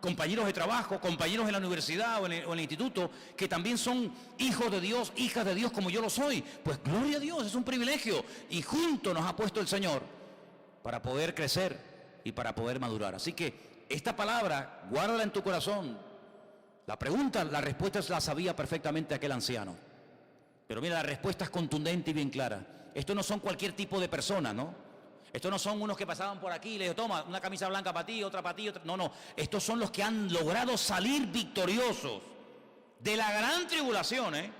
compañeros de trabajo, compañeros en la universidad o en el instituto, que también son hijos de Dios, hijas de Dios como yo lo soy. Pues gloria a Dios, es un privilegio. Y juntos nos ha puesto el Señor para poder crecer y para poder madurar. Así que esta palabra, guárdala en tu corazón. La pregunta, la respuesta la sabía perfectamente aquel anciano. Pero mira, la respuesta es contundente y bien clara. Esto no son cualquier tipo de personas, ¿no? Estos no son unos que pasaban por aquí y les dijo, toma, una camisa blanca para ti, otra para ti, otra. No, no. Estos son los que han logrado salir victoriosos de la gran tribulación, ¿eh?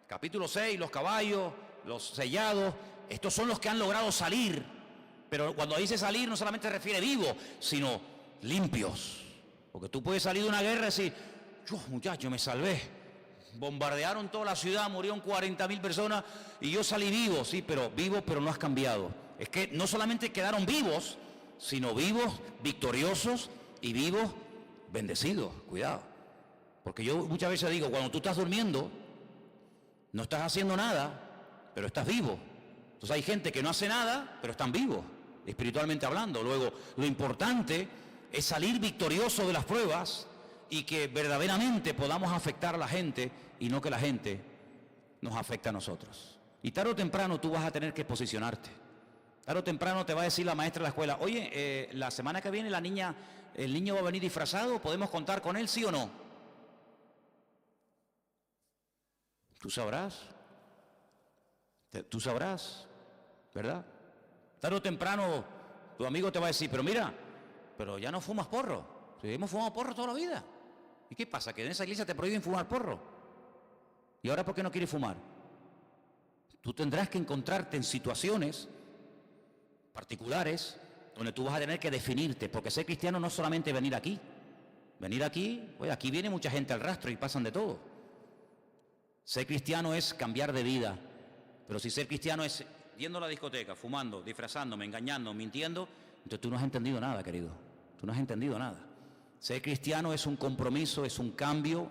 Capítulo 6, los caballos, los sellados. Estos son los que han logrado salir. Pero cuando dice salir no solamente se refiere vivos, sino limpios. Porque tú puedes salir de una guerra y decir, yo, muchacho, me salvé. Bombardearon toda la ciudad, murieron 40.000 personas y yo salí vivo, sí, pero vivo, pero no has cambiado. Es que no solamente quedaron vivos, sino vivos, victoriosos y vivos, bendecidos. Cuidado. Porque yo muchas veces digo, cuando tú estás durmiendo, no estás haciendo nada, pero estás vivo. Entonces hay gente que no hace nada, pero están vivos, espiritualmente hablando. Luego, lo importante es salir victorioso de las pruebas y que verdaderamente podamos afectar a la gente y no que la gente nos afecte a nosotros. Y tarde o temprano tú vas a tener que posicionarte. Tarde o temprano te va a decir la maestra de la escuela, oye, la semana que viene el niño va a venir disfrazado, ¿podemos contar con él, sí o no? Tú sabrás, ¿verdad? Tarde o temprano tu amigo te va a decir, pero mira, pero ya no fumas porro, si hemos fumado porro toda la vida. ¿Y qué pasa? ¿Que en esa iglesia te prohíben fumar porro? ¿Y ahora por qué no quieres fumar? Tú tendrás que encontrarte en situaciones particulares donde tú vas a tener que definirte, porque ser cristiano no es solamente venir aquí. Venir aquí, oye, aquí viene mucha gente al rastro y pasan de todo. Ser cristiano es cambiar de vida, pero si ser cristiano es yendo a la discoteca, fumando, disfrazándome, engañando, mintiendo, entonces tú no has entendido nada, querido. Tú no has entendido nada. Ser cristiano es un compromiso, es un cambio,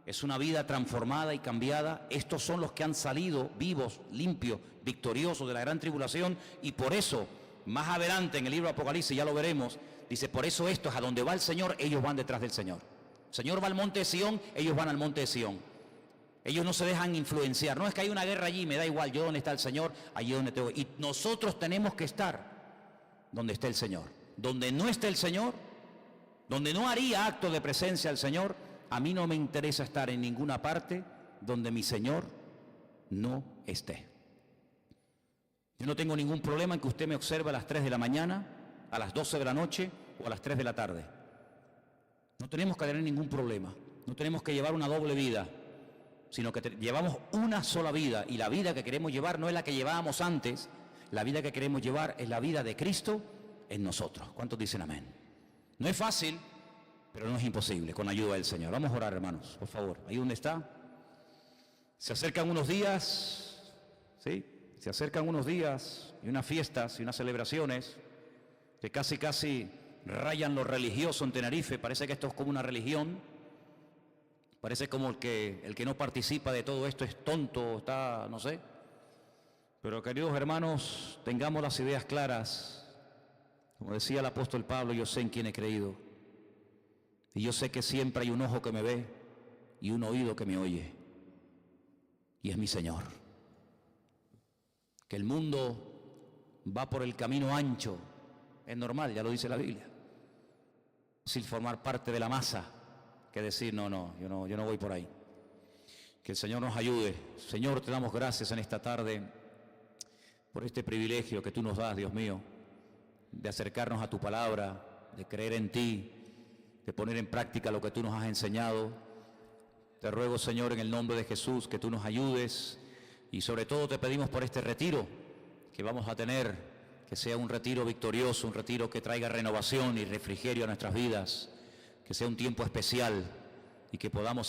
es una vida transformada y cambiada. Estos son los que han salido vivos, limpios, victoriosos de la gran tribulación, y por eso, más adelante en el libro de Apocalipsis, ya lo veremos, dice, por eso estos, a donde va el Señor, ellos van detrás del Señor. El Señor va al monte de Sión, ellos van al monte de Sión. Ellos no se dejan influenciar. No es que hay una guerra allí, me da igual, yo donde está el Señor, allí donde te voy. Y nosotros tenemos que estar donde esté el Señor. Donde no esté el Señor, donde no haría acto de presencia al Señor, a mí no me interesa estar en ninguna parte donde mi Señor no esté. Yo no tengo ningún problema en que usted me observe a las 3 de la mañana, a las 12 de la noche o a las 3 de la tarde. No tenemos que tener ningún problema. No tenemos que llevar una doble vida, sino que llevamos una sola vida, y la vida que queremos llevar no es la que llevábamos antes. La vida que queremos llevar es la vida de Cristo en nosotros. ¿Cuántos dicen amén? No es fácil, pero no es imposible, con ayuda del Señor. Vamos a orar, hermanos, por favor. Ahí donde está. Se acercan unos días ¿sí? Se acercan unos días y unas fiestas y unas celebraciones que casi rayan lo religioso en Tenerife. Parece que esto es como una religión. Parece como el que no participa de todo esto es tonto, está, no sé. Pero queridos hermanos, tengamos las ideas claras. Como decía el apóstol Pablo, yo sé en quién he creído. Y yo sé que siempre hay un ojo que me ve y un oído que me oye. Y es mi Señor. Que el mundo va por el camino ancho. Es normal, ya lo dice la Biblia. Sin formar parte de la masa. Que decir, yo no voy por ahí. Que el Señor nos ayude. Señor, te damos gracias en esta tarde por este privilegio que tú nos das, Dios mío, de acercarnos a tu palabra, de creer en ti, de poner en práctica lo que tú nos has enseñado. Te ruego, Señor, en el nombre de Jesús, que tú nos ayudes y sobre todo te pedimos por este retiro que vamos a tener, que sea un retiro victorioso, un retiro que traiga renovación y refrigerio a nuestras vidas, que sea un tiempo especial y que podamos